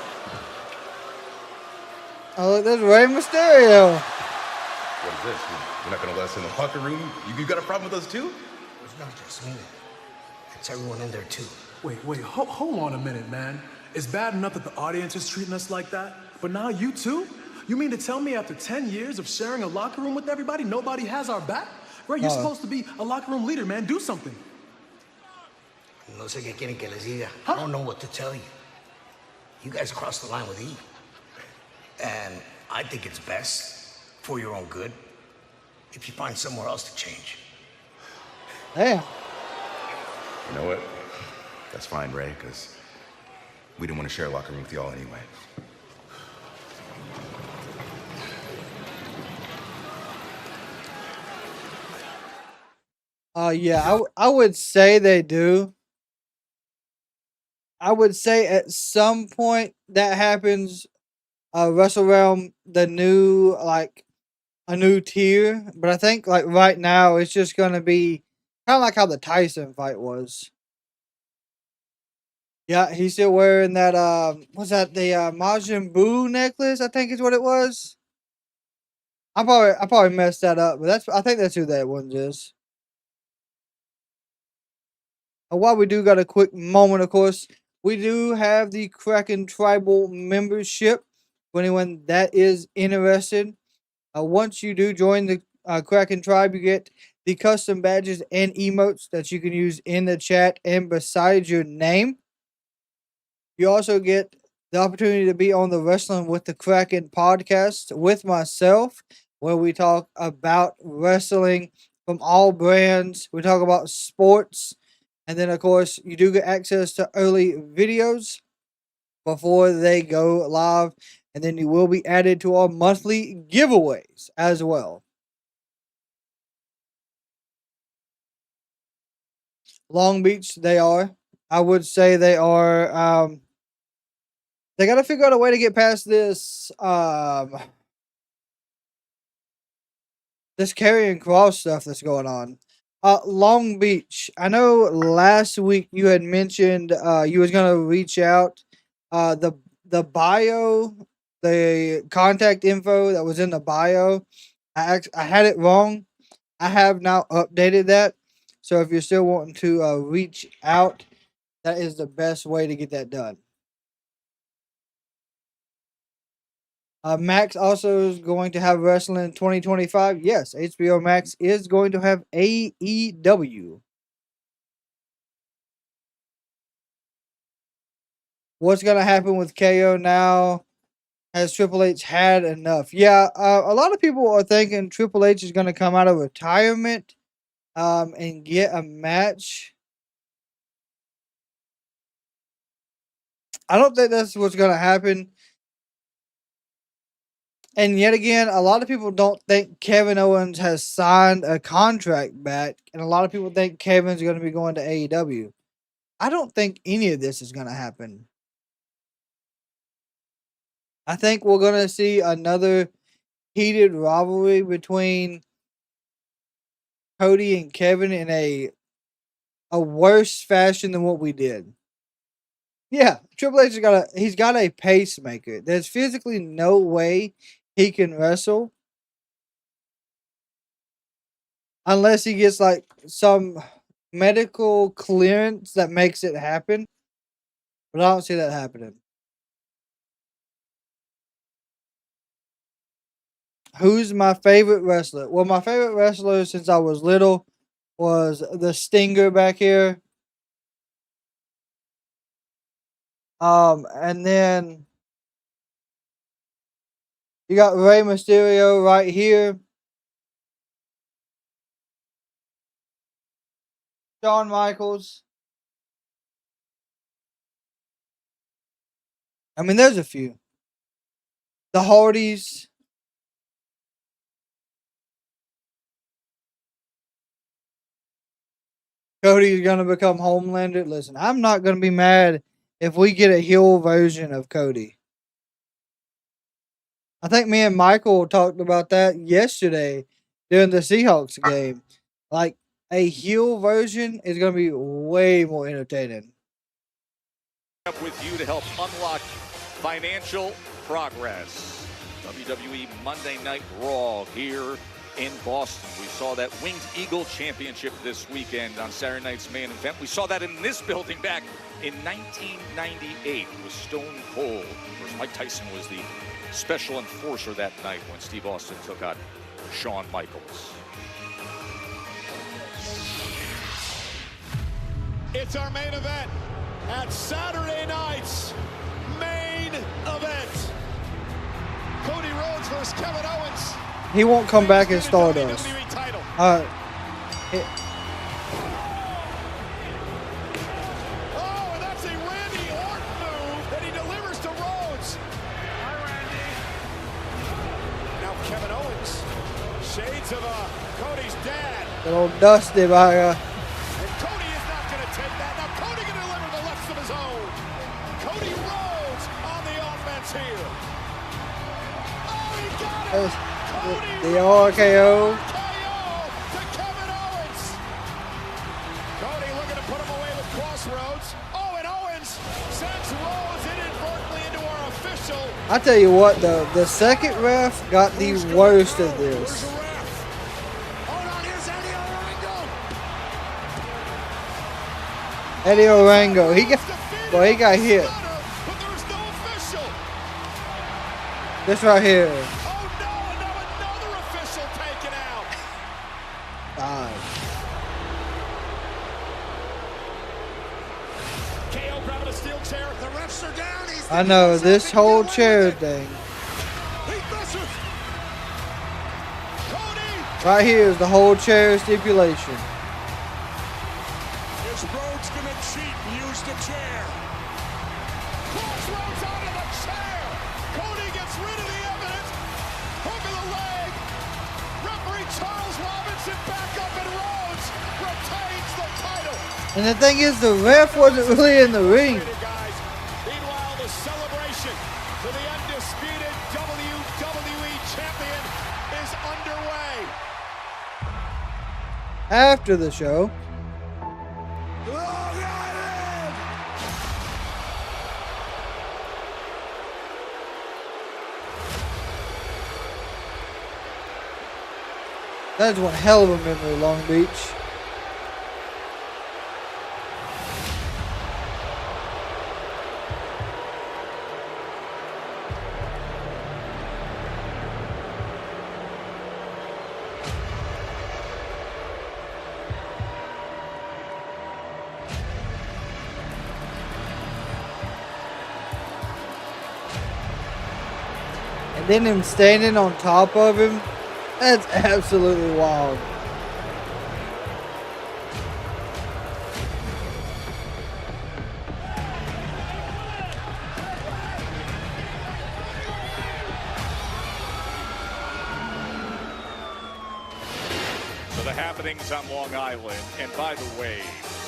Oh, look, there's Rey Mysterio. What is this? You're not going to let us in the locker room? You got a problem with us too? It's not just me. It's everyone in there too. Wait, hold on a minute, man. It's bad enough that the audience is treating us like that, but now you too? You mean to tell me after 10 years of sharing a locker room with everybody, nobody has our back? Ray, you're supposed to be a locker room leader, man. Do something. No sé qué quieren que les diga. I don't know what to tell you. You guys crossed the line with E. And I think it's best, for your own good, if you find somewhere else to change. Damn. You know what? That's fine, Ray, because we didn't want to share a locker room with y'all anyway. Yeah, I would say they do. I would say at some point that happens. Wrestle Realm, the new, like, a new tier. But I think, like, right now, it's just going to be kind of like how the Tyson fight was. Yeah, he's still wearing that. What's that? The Majin Buu necklace, I think is what it was. I probably messed that up, but I think that's who that one is. While we do got a quick moment, of course, we do have the Kraken Tribal membership. For anyone that is interested, once you do join the Kraken Tribe, you get the custom badges and emotes that you can use in the chat and beside your name. You also get the opportunity to be on the Wrestling with the Kraken podcast with myself, where we talk about wrestling from all brands. We talk about sports. And then, of course, you do get access to early videos before they go live. And then you will be added to our monthly giveaways as well. Long Beach, they are. I would say they are. They got to figure out a way to get past this. This carrying cross stuff that's going on. Long Beach. I know last week you had mentioned you was gonna reach out. The bio, the contact info that was in the bio, I had it wrong. I have now updated that. So if you're still wanting to reach out, that is the best way to get that done. Max also is going to have wrestling in 2025. Yes, HBO Max is going to have AEW. What's going to happen with KO now? Has Triple H had enough? Yeah, a lot of people are thinking Triple H is going to come out of retirement and get a match. I don't think that's what's going to happen. And yet again, a lot of people don't think Kevin Owens has signed a contract back. And a lot of people think Kevin's going to be going to AEW. I don't think any of this is going to happen. I think we're going to see another heated rivalry between Cody and Kevin in a worse fashion than what we did. Yeah, Triple H he's got a pacemaker. There's physically no way he can wrestle unless he gets like some medical clearance that makes it happen. But I don't see that happening. Who's my favorite wrestler? Well, my favorite wrestler since I was little was the Stinger back here. And then you got Rey Mysterio right here. Shawn Michaels. I mean, there's a few. The Hardys. Cody's going to become Homelander. Listen, I'm not going to be mad if we get a heel version of Cody. I think me and Michael talked about that yesterday during the Seahawks game. Like, a heel version is going to be way more entertaining. With you to help unlock financial progress. WWE Monday Night Raw here in Boston. We saw that Winged Eagle Championship this weekend on Saturday night's main event. We saw that in this building back in 1998 with Stone Cold. Of course, Mike Tyson was the special enforcer that night when Steve Austin took on Shawn Michaels. It's our main event at Saturday night's main event. Cody Rhodes versus Kevin Owens. He won't come back as Stardust. Oh, and that's a Randy Orton move that he delivers to Rhodes. Hi, Randy. Now Kevin Owens, shades of Cody's dad. Little Dusty by And Cody is not going to take that. Now Cody going to deliver the lefts of his own. Cody Rhodes on the offense here. Oh, he got it. the RKO. To Kevin Owens. Cody looking to put him away with Crossroads. Oh, and Owens sends Rose inadvertently into our official. I tell you what, though, the second ref got the worst of this. Eddie Orango, he got hit. This right here. Another official taken out. God. KO grabbing a steel chair. The refs are down. I know, this whole chair thing. Right here is the whole chair stipulation. Is Rhodes gonna cheat and use the chair? Cross Rhodes out of the chair. Cody gets rid of the evidence. Hook of the leg. Referee Charles Robinson back up and Rhodes retains the title. And the thing is, the ref wasn't really in the ring. Meanwhile, the celebration for the undisputed WWE champion is underway. After the show, that's one hell of a memory, Long Beach. And then him standing on top of him, that's absolutely wild. So the happenings on Long Island, and by the way,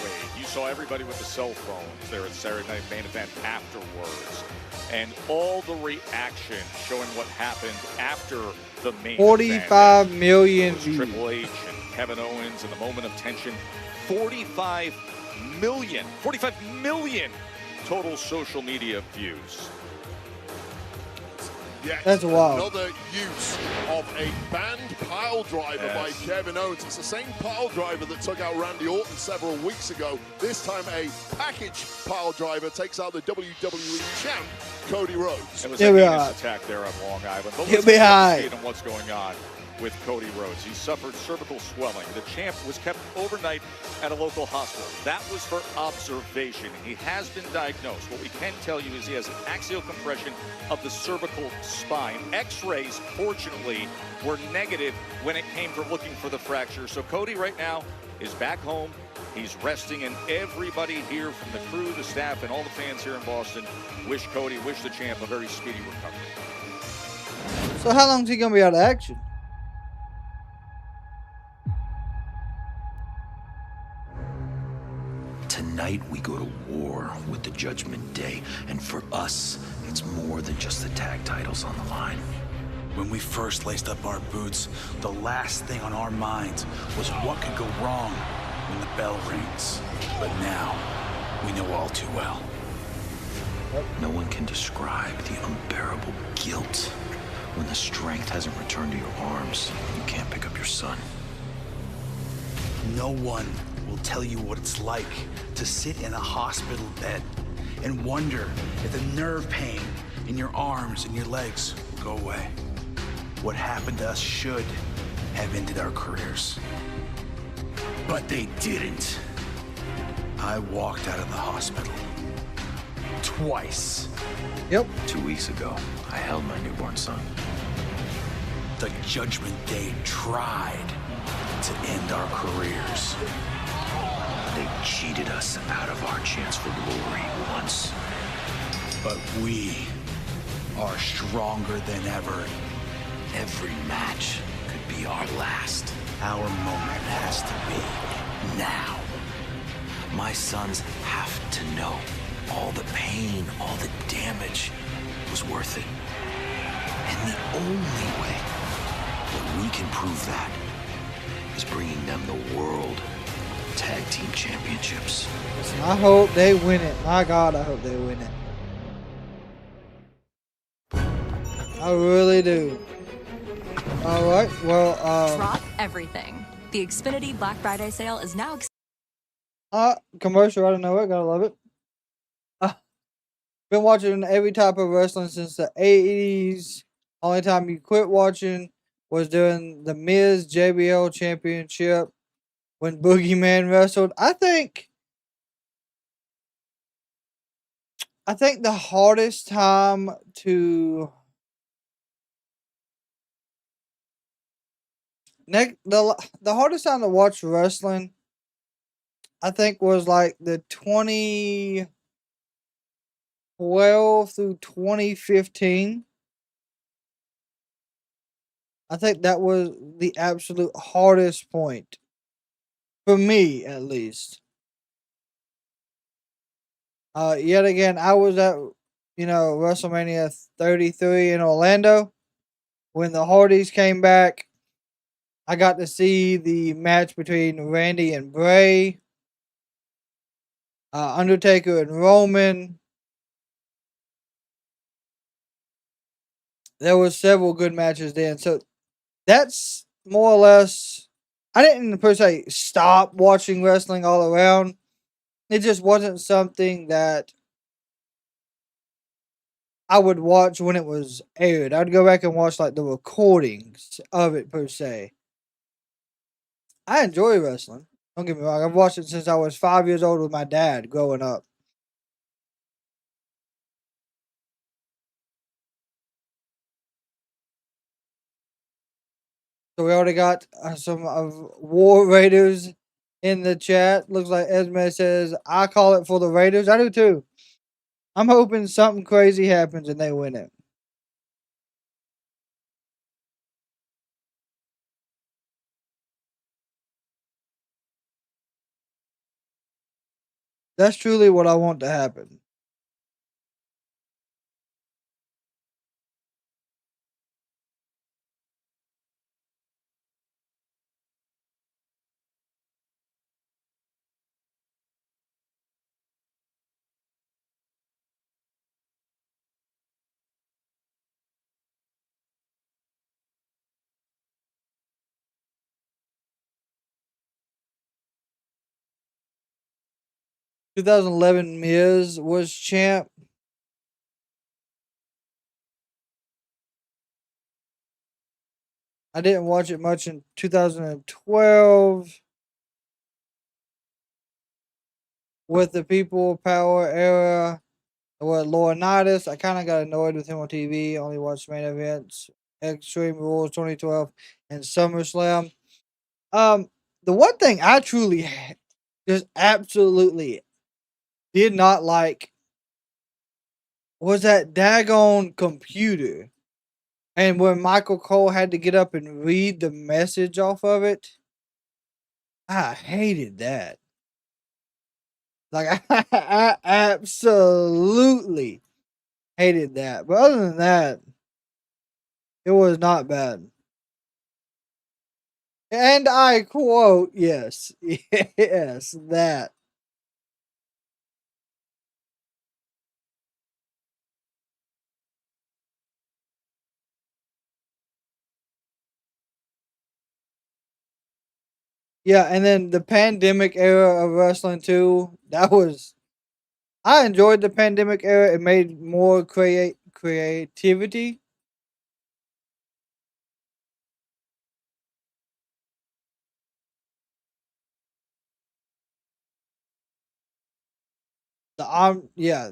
Wade, you saw everybody with the cell phones there at Saturday Night Main Event afterwards, and all the reaction showing what happened after the main 45 million views. views. Triple H and Kevin Owens in the moment of tension. 45 million total social media views. Yet That's wild. Another use of a banned pile driver by Kevin Owens. It's the same pile driver that took out Randy Orton several weeks ago. This time a package pile driver takes out the WWE champ, Cody Rhodes. It was a heinous attack there on Long Island. But let's get up on what's going on with Cody Rhodes. He suffered cervical swelling. The champ was kept overnight at a local hospital. That was for observation. He has been diagnosed. What we can tell you is he has an axial compression of the cervical spine. X-rays, fortunately, were negative when it came to looking for the fracture. So Cody right now is back home. He's resting, and everybody here from the crew, the staff, and all the fans here in Boston wish Cody, wish the champ a very speedy recovery. So how long is he going to be out of action? Tonight we go to war with the Judgment Day, and for us, it's more than just the tag titles on the line. When we first laced up our boots, the last thing on our minds was what could go wrong when the bell rings. But now, we know all too well. No one can describe the unbearable guilt when the strength hasn't returned to your arms and you can't pick up your son. No one will tell you what it's like to sit in a hospital bed and wonder if the nerve pain in your arms and your legs will go away. What happened to us should have ended our careers. But they didn't. I walked out of the hospital. Twice. Yep. 2 weeks ago, I held my newborn son. The Judgment Day tried to end our careers. They cheated us out of our chance for glory once. But we are stronger than ever. Every match could be our last. Our moment has to be now. My sons have to know all the pain, all the damage was worth it. And the only way that we can prove that is bringing them the world Tag Team Championships. Listen, I hope they win it. My God, I hope they win it. I really do. All right, well, Drop everything. The Xfinity Black Friday sale is now. Commercial out of nowhere, gotta love it. Been watching every type of wrestling since the 80s. Only time you quit watching was during the Miz JBL Championship when Boogeyman wrestled. I think the hardest time to the hardest time to watch wrestling, I think, was like the 2012 through 2015. I think that was the absolute hardest point for me, at least. Yet again, I was at WrestleMania 33 in Orlando when the Hardys came back. I got to see the match between Randy and Bray, Undertaker and Roman. There was several good matches then, so that's more or less. I didn't per se stop watching wrestling all around. It just wasn't something that I would watch when it was aired. I'd go back and watch like the recordings of it per se. I enjoy wrestling. Don't get me wrong. I've watched it since I was 5 years old with my dad growing up. So we already got some of War Raiders in the chat. Looks like Esme says, I call it for the Raiders. I do too. I'm hoping something crazy happens and they win it. That's truly what I want to happen. 2011 Miz was champ. I didn't watch it much in 2012 with the People Power era. With Laurinaitis, I kind of got annoyed with him on TV. Only watched main events, Extreme Rules 2012, and SummerSlam. The one thing I truly just absolutely did not like was that daggone computer. And when Michael Cole had to get up and read the message off of it, I hated that. Like, I absolutely hated that. But other than that, it was not bad. And I quote, yes, yes, that. Yeah, and then the pandemic era of wrestling too. I enjoyed the pandemic era. It made more creativity. Yeah,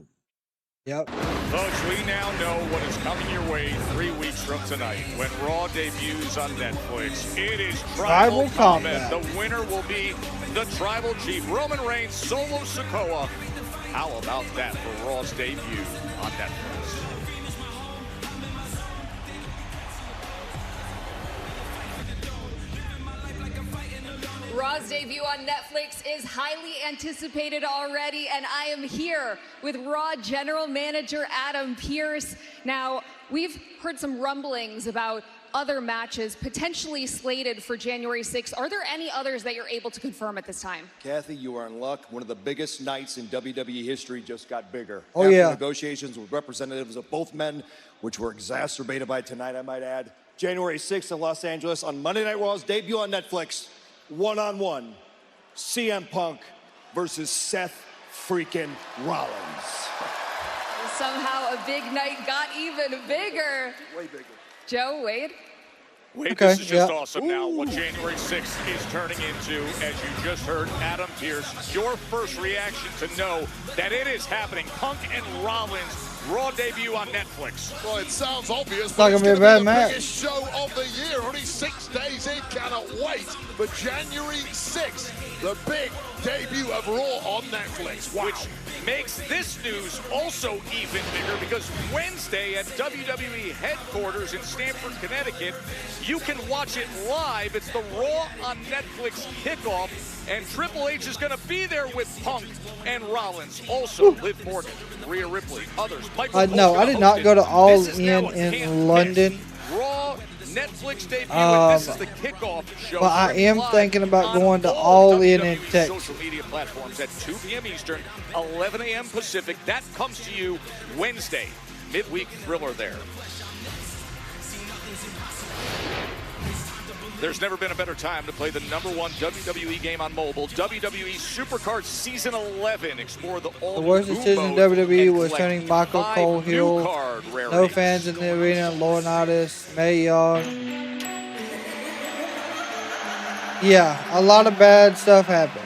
yep. Folks, we now know what is coming your way 3 weeks from tonight when Raw debuts on Netflix. It is Tribal Combat. The winner will be the Tribal Chief, Roman Reigns, Solo Sikoa. How about that for Raw's debut on Netflix? Raw's debut on Netflix is highly anticipated already, and I am here with Raw General Manager Adam Pearce. Now, we've heard some rumblings about other matches potentially slated for January 6th. Are there any others that you're able to confirm at this time? Kathy, you are in luck. One of the biggest nights in WWE history just got bigger. Oh, After yeah. negotiations with representatives of both men, which were exacerbated by tonight, I might add. January 6th in Los Angeles on Monday Night Raw's debut on Netflix. One-on-one, CM Punk versus Seth freaking Rollins. Somehow a big night got even bigger. Way bigger. Joe, Wade? Wait, Okay, this is just yeah. awesome now. What January 6th is turning into, as you just heard Adam Pearce, your first reaction to know that it is happening. Punk and Rollins, Raw debut on Netflix. Well, it sounds obvious, not but it's gonna be a going bad to be the match. biggest show of the year. Only 6 days in. Cannot wait for January 6th, the big debut of Raw on Netflix. Wow. Which makes this news also even bigger because Wednesday at WWE headquarters in Stamford, Connecticut, you can watch it live. It's the Raw on Netflix kickoff, and Triple H is going to be there with Punk and Rollins. Also, Liv Morgan, Rhea Ripley, others. Michael No, Cole's I did gonna not host go it. to All This is now a In can't London. miss. Raw Netflix debut, and this is the kickoff show. But I am live thinking about on going to all All In WWE Texas. social media platforms at 2 p.m. Eastern, 11 a.m. Pacific. That comes to you Wednesday. Midweek thriller there. There's never been a better time to play the #1 WWE game on mobile. WWE Supercard Season 11. Explore the all The worst decision in WWE was turning Michael Cole heel. No fans in the arena. Laurinaitis, Mae Young. Yeah, a lot of bad stuff happened.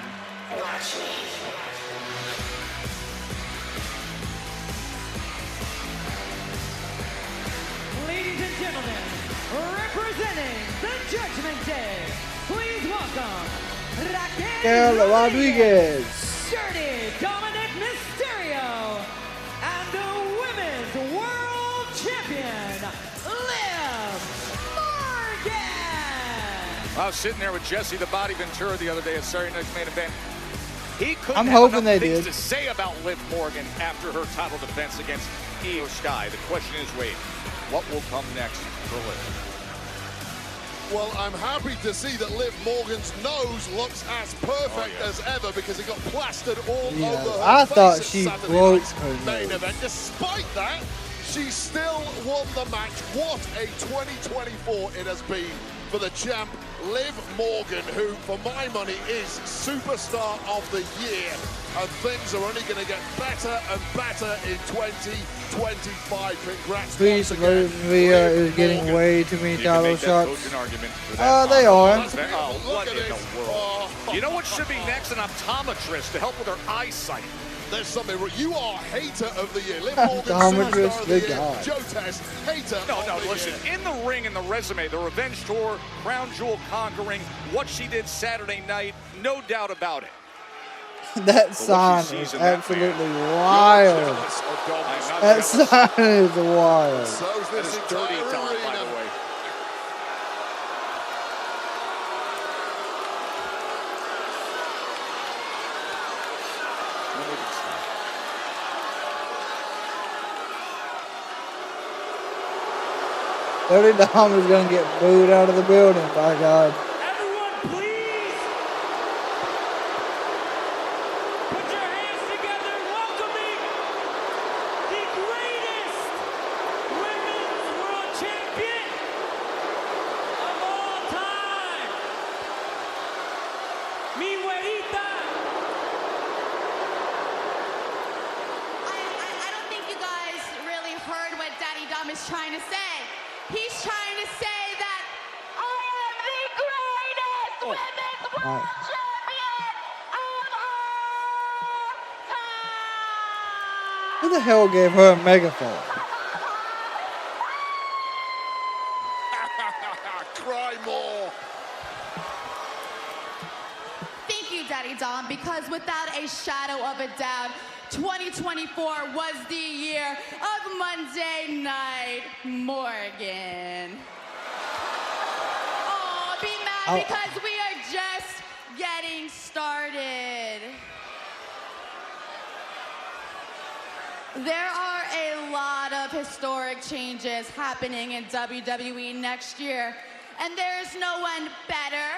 Ladies and gentlemen, representing the Judgment Day, please welcome Raquel Rodriguez. Dirty Dominic Mysterio, and the Women's World Champion, Liv Morgan. I was sitting there with Jesse the Body Ventura the other day at Saturday Night's Main Event. He couldn't I'm have hoping enough they things did. to say about Liv Morgan after her title defense against Io Sky. The question is, Wade, what will come next for Liv? Well, I'm happy to see that Liv Morgan's nose looks as perfect as ever because it got plastered all Yeah, over her I face thought at she Saturday broke night's her main nose. event. Despite that, she still won the match. What a 2024 it has been for the champ, Liv Morgan, who, for my money, is Superstar of the Year. And things are only going to get better and better in 2025. Congrats Please, once again. Rhea is getting Morgan. way too many You can title make that shots. coaching argument for that. They are. Oh, what in the world? You know what should be next? An optometrist to help with her eyesight. There's something. You are hater of the year. Liv Morgan, Optometrist, Superstar of the good Year. God. Joe Test, hater No, of the listen. year. In the ring and the resume, the Revenge Tour, Crown Jewel conquering, what she did Saturday night, no doubt about it. That sign is absolutely wild. That sign is wild. So's this Dirty entire Dom, by arena. the way. Dirty Dom is going to get booed out of the building, by God. Everyone, please put your hands together, welcoming the greatest women's world champion of all time, mi güerita. I don't think you guys really heard what Daddy Dom is trying to say. He's trying to say that I am the greatest women's world champion of all time. Who the hell gave her a megaphone? Cry more. Thank you, Daddy Dom, because without a shadow of a doubt, 2024 was the year of Monday Night Morgan. Oh, be mad because we are just getting started. There are a lot of historic changes happening in WWE next year. And there is no one better,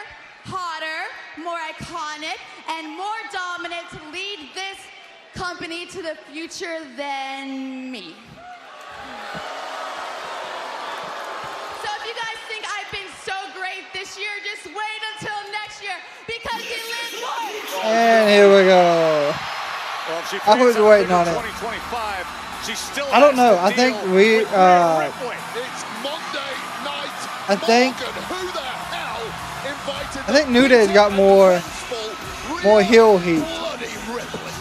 hotter, more iconic, and more dominant to lead this company to the future than me. So if you guys think I've been so great this year, just wait until next year, because you live more. And here we go. Well, she I was waiting on it. 2025. She still I don't know. has I to think deal we. with Rhea Ripley. It's Monday night. I think. Who the hell invited I think New Day's got more heel heat. bloody Ripley?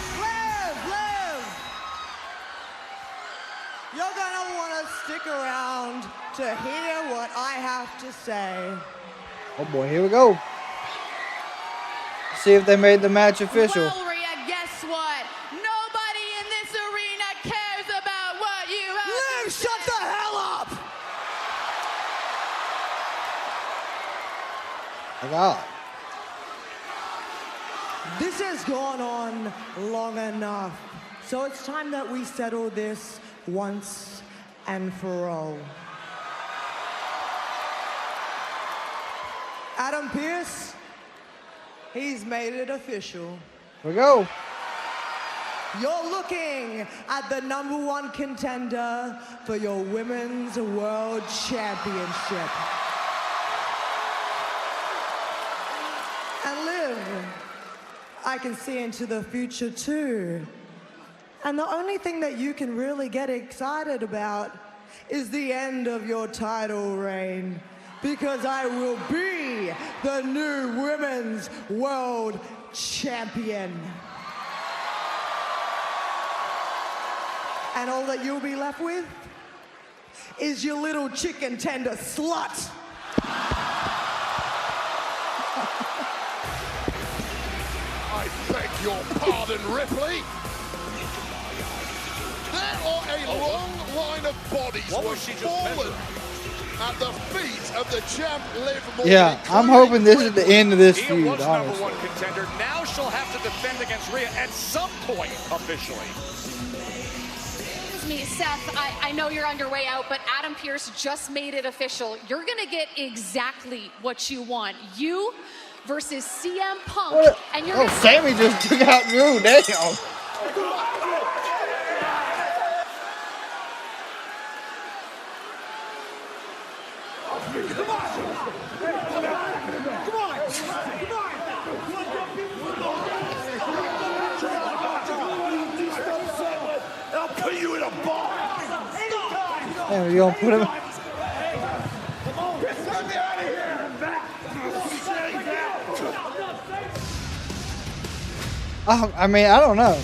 Liv! You're gonna want to stick around to hear what I have to say. Oh boy, here we go. See if they made the match official. Well, Rhea, guess what? Nobody in this arena cares about what you have. Liv, shut the hell up! My God. This has gone on long enough, so it's time that we settle this once and for all. Adam Pearce, he's made it official. Here we go. You're looking at the #1 contender for your Women's World Championship. And Liv, I can see into the future too. And the only thing that you can really get excited about is the end of your title reign, because I will be the new Women's World Champion. And all that you'll be left with is your little chicken tender slut. I beg your pardon, Ripley. There are a long line of bodies who have fallen at the feet of the champ Liv Morgan. Yeah, I'm hoping this is the end of this Rhea feud, was honestly. #1 contender. Now she'll have to defend against Rhea at some point officially. Excuse me, Seth, I know you're on your way out, but Adam Pearce just made it official. You're going to get exactly what you want. You versus CM Punk. What? And you're Oh, Sammy just took out Drew. Damn. I'll put you in a bar. Damn, you gonna put him? I mean, I don't know.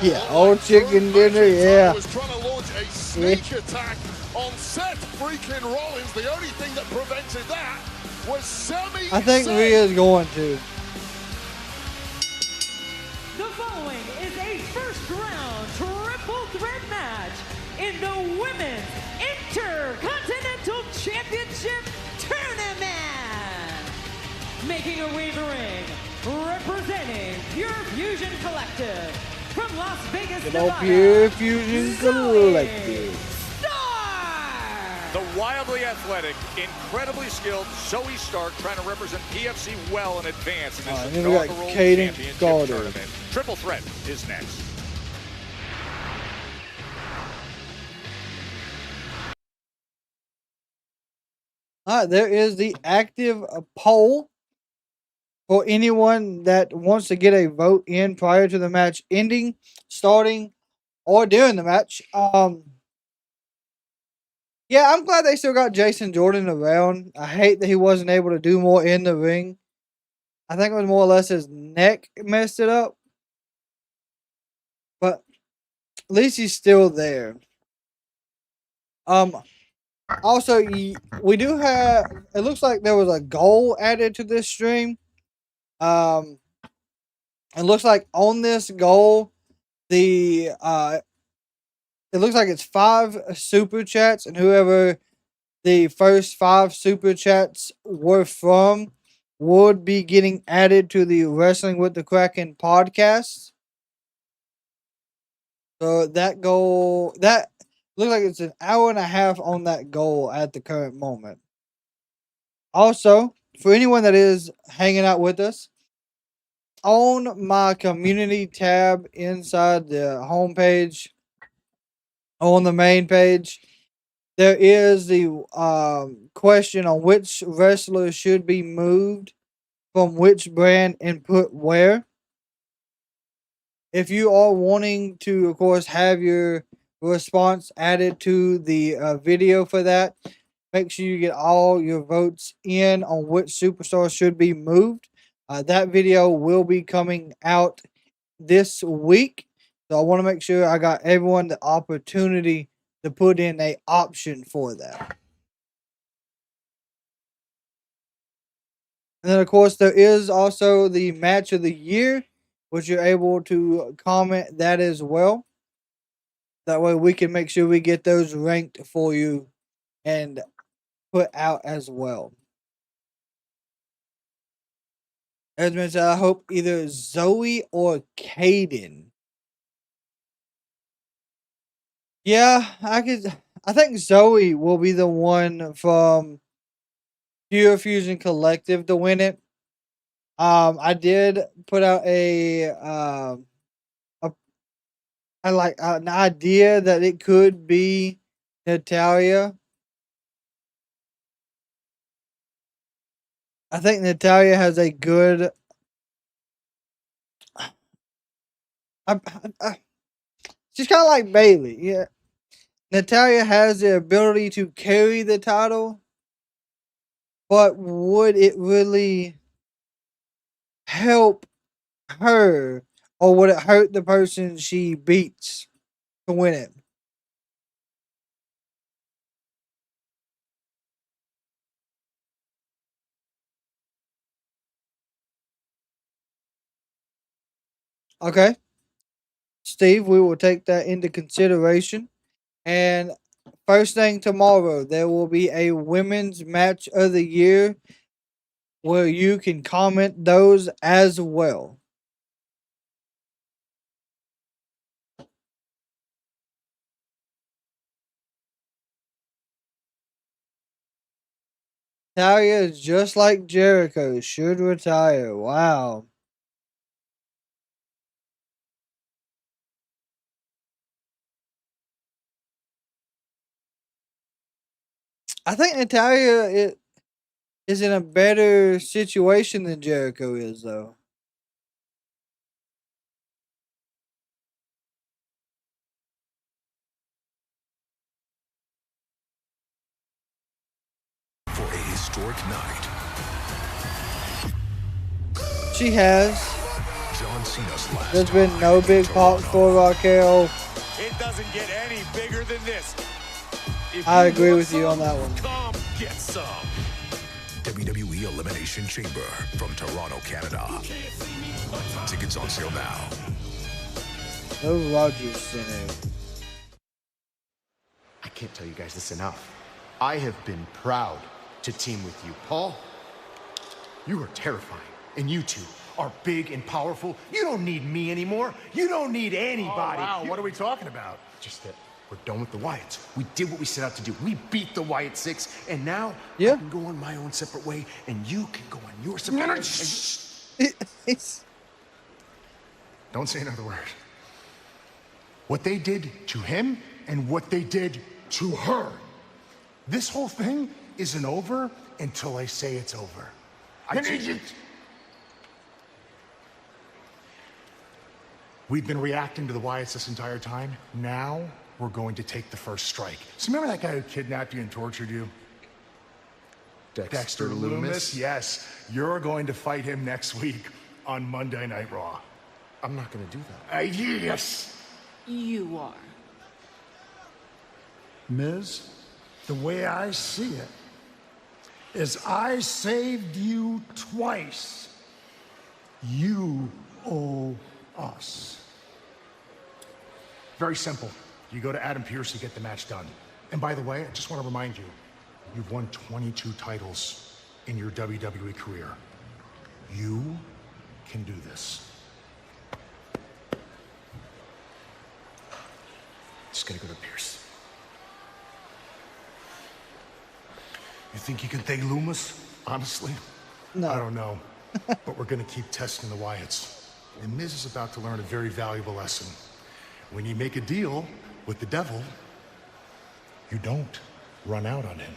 Yeah, old chicken dinner, yeah. was trying to launch a sneak attack on Seth freaking Rollins. The only thing that prevented that was Sami I think Zayn. Rhea's going to. The following is a first-round triple threat match in the Women's Intercontinental Championship Tournament. Making her way to the ring, representing Pure Fusion Collective from Las Vegas, Good old Nevada, Pure Fusion Collective. The wildly athletic, incredibly skilled Zoe Stark trying to represent PFC well in advance in this Alright, then we got inaugural Kaden championship Carter. tournament. Triple Threat is next. All right, there is the active poll for anyone that wants to get a vote in prior to the match ending, starting, or during the match. Yeah, I'm glad they still got Jason Jordan around. I hate that he wasn't able to do more in the ring. I think it was more or less his neck messed it up. But at least he's still there. Also, we do have, it looks like there was a goal added to this stream. It looks like on this goal, it looks like it's 5 super chats, and whoever the first 5 super chats were from would be getting added to the Wrestling with the Kraken podcast. So that goal, Looks like it's an hour and a half on that goal at the current moment. Also, for anyone that is hanging out with us, on my community tab inside the homepage, on the main page, there is the question on which wrestler should be moved from which brand and put where. If you are wanting to, of course, have your response added to the video for that, make sure you get all your votes in on which superstar should be moved. That video will be coming out this week. So I want to make sure I got everyone the opportunity to put in a option for that. And then, of course, there is also the match of the year, which you're able to comment that as well. That way we can make sure we get those ranked for you and put out as well. As mentioned, I hope either Zoe or Caden. Yeah, I think Zoe will be the one from Pure Fusion Collective to win it. I did put out an idea that it could be Natalia. I think Natalia has a good. She's kind of like Bailey. Yeah, Natalia has the ability to carry the title, but would it really help her, or would it hurt the person she beats to win it? Okay, Steve, we will take that into consideration. And first thing tomorrow, there will be a women's match of the year where you can comment those as well. Natalia is just like Jericho, should retire. Wow. I think Natalia is in a better situation than Jericho is, though. For a historic night, She has. John Cena's last There's been no big pop for Raquel. It doesn't get any bigger than this. I agree with you on that one. Come get some. WWE Elimination Chamber from Toronto, Canada. Tickets on sale now. No Rogers Center. I can't tell you guys this enough. I have been proud to team with you. Paul, you are terrifying. And you two are big and powerful. You don't need me anymore. You don't need anybody. Oh, wow. What are we talking about? Just that we're done with the Wyatts. We did what we set out to do. We beat the Wyatt Six, and now I can go on my own separate way, and you can go on your separate way. Don't say another word. What they did to him and what they did to her. This whole thing isn't over until I say it's over. We've been reacting to the Wyatts this entire time. Now we're going to take the first strike. So remember that guy who kidnapped you and tortured you? Dexter Loomis? Yes. You're going to fight him next week on Monday Night Raw. I'm not going to do that. Yes. You are. Miz, the way I see it is I saved you twice. You owe us. Very simple. You go to Adam Pearce to get the match done. And by the way, I just want to remind you, you've won 22 titles in your WWE career. You can do this. Just gotta go to Pearce. You think you can take Loomis? Honestly, No. I don't know. But we're gonna keep testing the Wyatts. And Miz is about to learn a very valuable lesson. When you make a deal with the devil, you don't run out on him.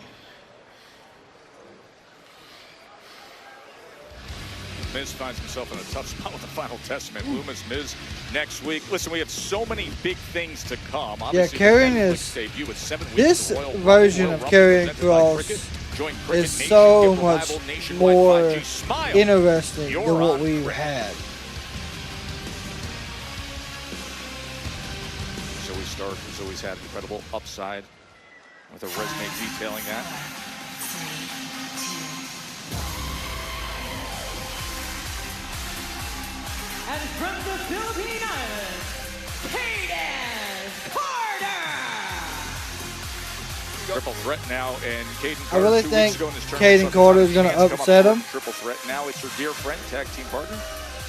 Miz finds himself in a tough spot with the Final Testament. Loomis, Miz next week. Listen, we have so many big things to come. Obviously, carrying the is debut with 7 weeks this to Royal version Rumble of carrying presented by Cross Cricket. Join Cricket is Nation, so get much reliable nationwide more 5G. Smile. interesting You're than what on we Cricket. had. Zoe Stark has always had incredible upside with a resume detailing that. And from the Philippine Islands, Kaden Carter! Triple threat now, and Caden I Carter really 2 think weeks ago in this tournament, Caden something Carter is on gonna his hands come upset up him. for Triple threat now. It's her dear friend, tag team partner.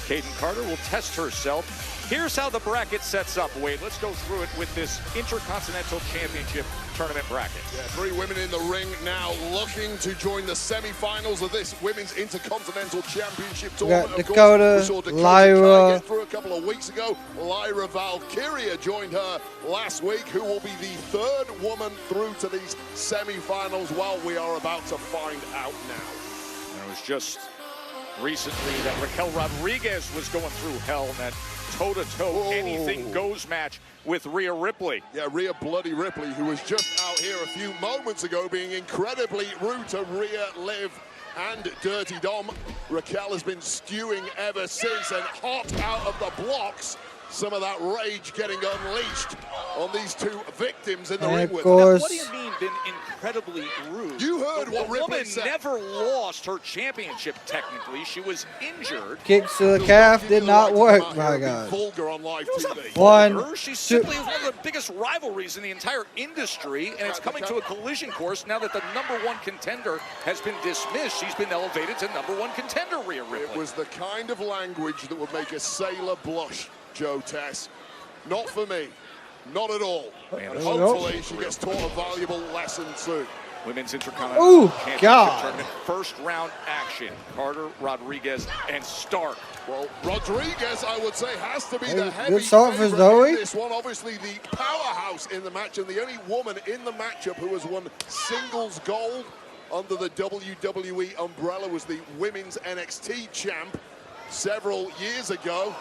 Caden Carter will test herself. Here's how the bracket sets up, Wade. Let's go through it with this Intercontinental Championship tournament bracket. Yeah, 3 women in the ring now looking to join the semi-finals of this Women's Intercontinental Championship We got tournament. Dakota, We saw Dakota Lyra. Kai get through a couple of weeks ago. Lyra Valkyria joined her last week, who will be the 3rd woman through to these semi-finals. Well, we are about to find out now. And it was just recently that Raquel Rodriguez was going through hell in that toe-to-toe anything goes match with Rhea Ripley. Yeah, Rhea Bloody Ripley, who was just out here a few moments ago being incredibly rude to Rhea, Liv, and Dirty Dom. Raquel has been stewing ever since and hot out of the blocks. Some of that rage getting unleashed on these 2 victims in the ring with her. Now, what do you mean been incredibly rude? You heard what the Ripley woman said. never lost her championship technically. She was injured. Kicks to the calf did not work, my God. Vulgar on live TV. One, She two. simply is one of the biggest rivalries in the entire industry, and it's coming to a collision course now that the #1 contender has been dismissed. She's been elevated to #1 contender, Rhea Ripley. It was the kind of language that would make a sailor blush, Joe Tess. Not for me. Not at all. And hopefully she gets taught a valuable lesson soon. Women's Intercontinental Ooh, Championship God. Tournament. First round action. Carter, Rodriguez, and Stark. Well, Rodriguez, I would say, has to be Hey, the good heavy start for favorite Zoe. in this one. Obviously, the powerhouse in the match and the only woman in the matchup who has won singles gold under the WWE umbrella was the Women's NXT champ several years ago.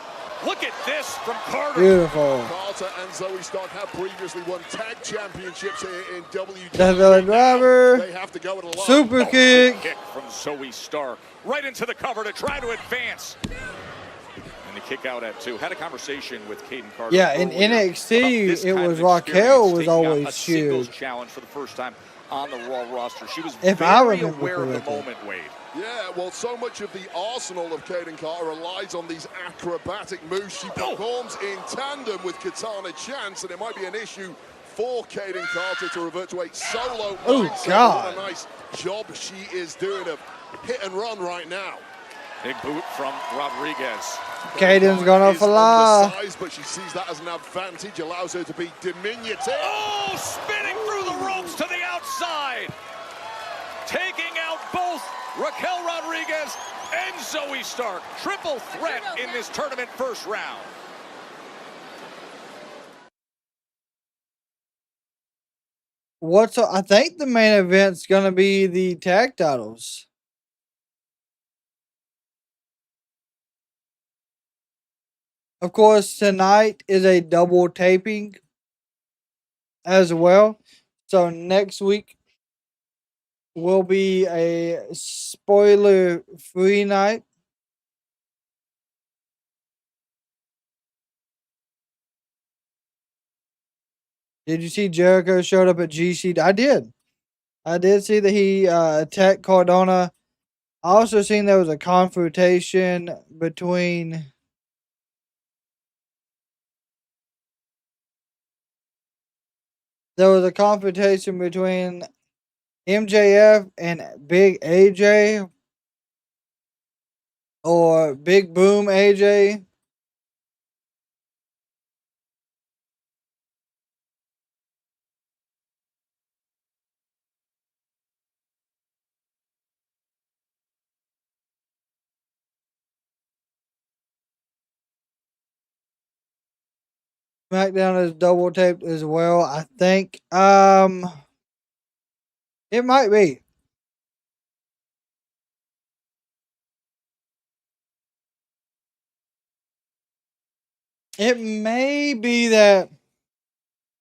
Look at this from Carter. Beautiful. Carter and Zoe Stark have previously won tag championships here in WWE. Death Valley Driver. They have to go it alone. Super kick. Kick from Zoe Stark. Right into the cover to try to advance. And the kick out at 2. Had a conversation with Caden Carter. Yeah, in earlier NXT, about this it kind was of Raquel experience, was taking on always a singles huge. challenge for the first time on the Raw roster. She was If very I remember aware of the correctly. moment, Wade. Yeah, well, so much of the arsenal of Kaden Carter relies on these acrobatic moves she performs in tandem with Katana Chance, and it might be an issue for Kaden Carter to revert to a solo Oh, mindset. God. What a nice job she is doing of hit and run right now. Big boot from Rodriguez. Caden's gonna Is fly. undersized, but she sees that as an advantage, allows her to be diminutive. Oh, spinning through the ropes to the outside. Taking out both Raquel Rodriguez and Zoe Stark. Triple threat in this tournament first round. I think the main event's gonna be the tag titles. Of course, tonight is a double taping as well. So next week will be a spoiler-free night. Did you see Jericho showed up at GC? I did. I did see that he attacked Cardona. I also seen there was a confrontation between MJF and Big AJ or Big Boom AJ. SmackDown is double taped as well, I think. It might be. It may be that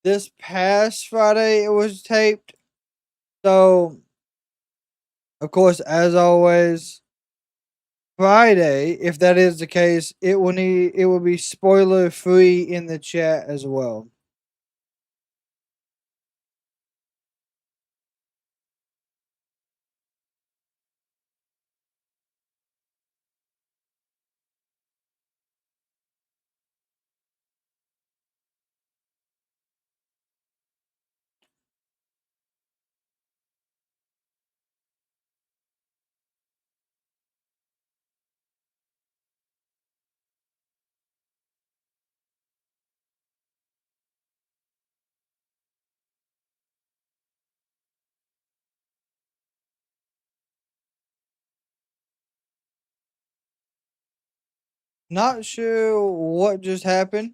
this past Friday it was taped. So, of course, as always, Friday, if that is the case, it will be spoiler free in the chat as well. Not sure what just happened.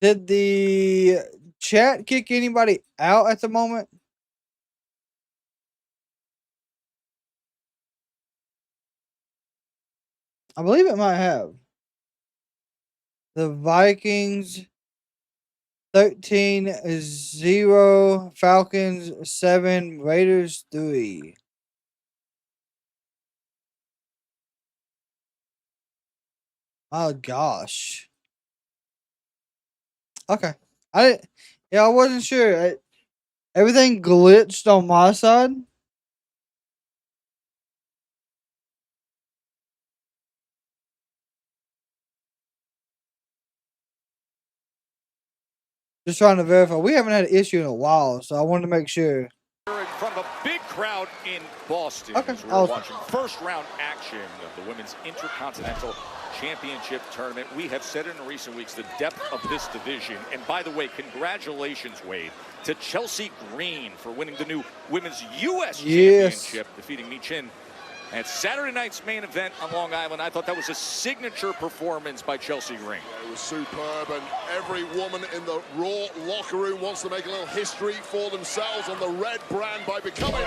Did the chat kick anybody out at the moment? I believe it might have. The Vikings 13-0, Falcons 7, Raiders 3. Oh gosh. Okay. I wasn't sure. Everything glitched on my side. Just trying to verify. We haven't had an issue in a while, so I wanted to make sure. We're in front of a big crowd in Boston. Okay, As we're watching first round action of the Women's Intercontinental Championship Tournament. We have said in recent weeks the depth of this division. And by the way, congratulations, Wade, to Chelsea Green for winning the new Women's U.S. Championship, defeating Mi Chin at Saturday night's main event on Long Island. I thought that was a signature performance by Chelsea Green. It was superb, and every woman in the Raw locker room wants to make a little history for themselves on the red brand by becoming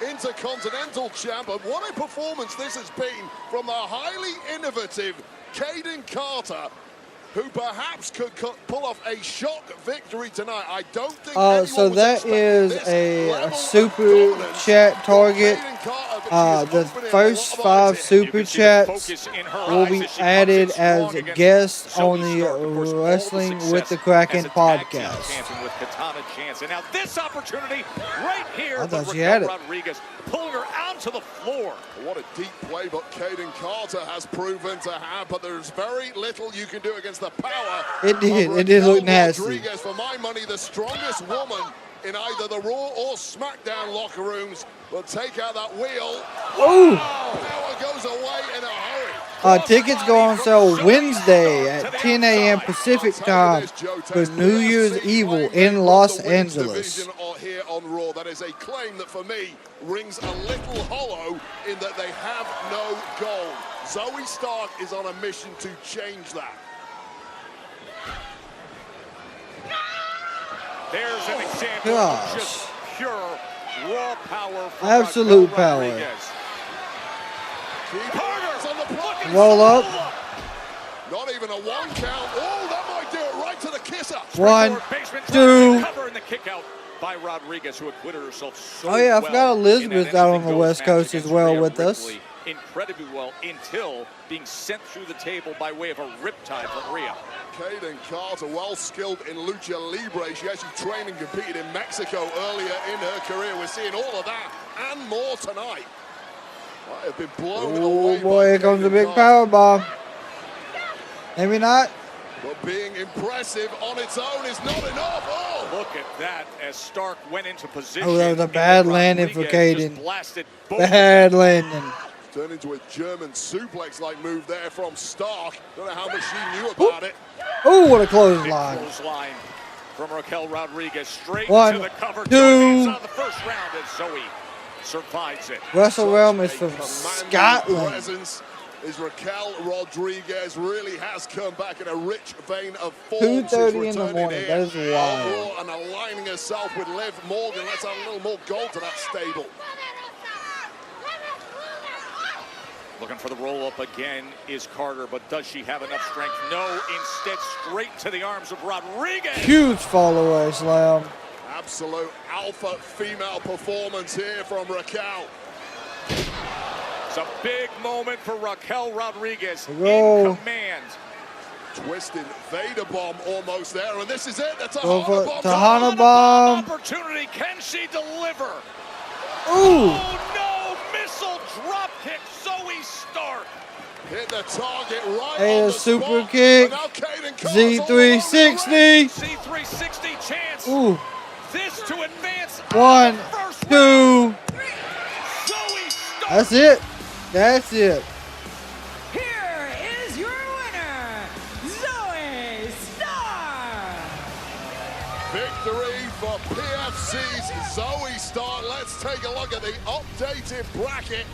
Intercontinental champ. And what a performance this has been from the highly innovative Kayden Carter, who perhaps could pull off a shock victory tonight. I don't think so that is a super chat target. The first 5 super chats will be added as guests on the Wrestling with the Kraken podcast. And now this opportunity right here. I thought she had it. Rodriguez pulling her onto the floor. What a deep play, but Kayden Carter has proven to have, but there's very little you can do against the power. It did look nasty. Rodriguez, for my money, the strongest woman in either the Raw or SmackDown locker rooms, will take out that wheel. Ooh. Power goes away in a hurry. Tickets go on sale Wednesday at 10 a.m. Pacific time for New Year's Eve in Los Angeles. Here on Raw, that is a claim that for me rings a little hollow in that they have no goal. Zoe Stark is on a mission to change that. There's an example of just pure raw power. Absolute power. Roll up. Not even a 1 count. Oh, that might do it right to the kisser. 1, 2. Covering the kick out by Rodriguez, who acquitted herself so I forgot Elizabeth's out on the West Coast as well with us. Incredibly well until being sent through the table by way of a riptide from Rhea. Kayden Carter, well skilled in lucha libre. She actually trained and competed in Mexico earlier in her career. We're seeing all of that and more tonight. Might have been blown away. Oh boy, here comes a big power bomb. Maybe not. But being impressive on its own is not enough. Oh, look at that as Stark went into position. Oh, that was a bad landing for Kayden. Bad landing. Turned into a German suplex-like move there from Stark. Don't know how much she knew about it. Oh, what a clothesline. Clothesline from Raquel Rodriguez straight 1, to the cover. 2. Out of the first round as Zoe survives it. Wrestle Realm is from Scotland. is Raquel Rodriguez really has come back in a rich vein of form. 2:30 in the morning. That is wild. And aligning herself with Liv Morgan. Let's add a little more gold to that stable. Looking for the roll-up again is Carter, but does she have enough strength? No, instead straight to the arms of Rodriguez. Huge follow-away slam. Absolute alpha female performance here from Raquel. It's a big moment for Raquel Rodriguez in command. Twisting Vader bomb almost there, and this is it. The Tahana bomb. Opportunity. Can she deliver? Ooh. Oh no! Missile drop kick. Zoe Stark hit the target right on the super spot. Kick. Z360. Z360 chance. Ooh. This to advance. 1, 2. Zoe Stark. That's it. That's it. Here is your winner, Zoe Stark. Victory for PFC's Zoe Stark. Let's take a look at the updated bracket.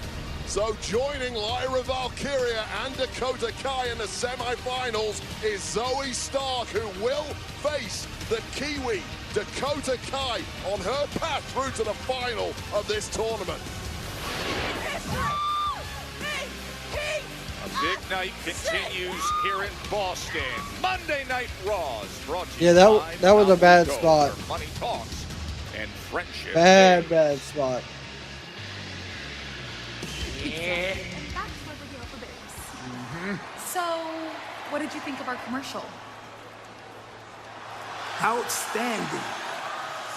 So joining Lyra Valkyria and Dakota Kai in the semifinals is Zoe Stark, who will face the Kiwi Dakota Kai on her path through to the final of this tournament. A big night continues here in Boston. Monday Night Raw is brought to you Yeah, by that was a bad Go, spot. where money talks and friendship. Bad spot. Yeah. Back to our regular affairs. So, what did you think of our commercial? Outstanding.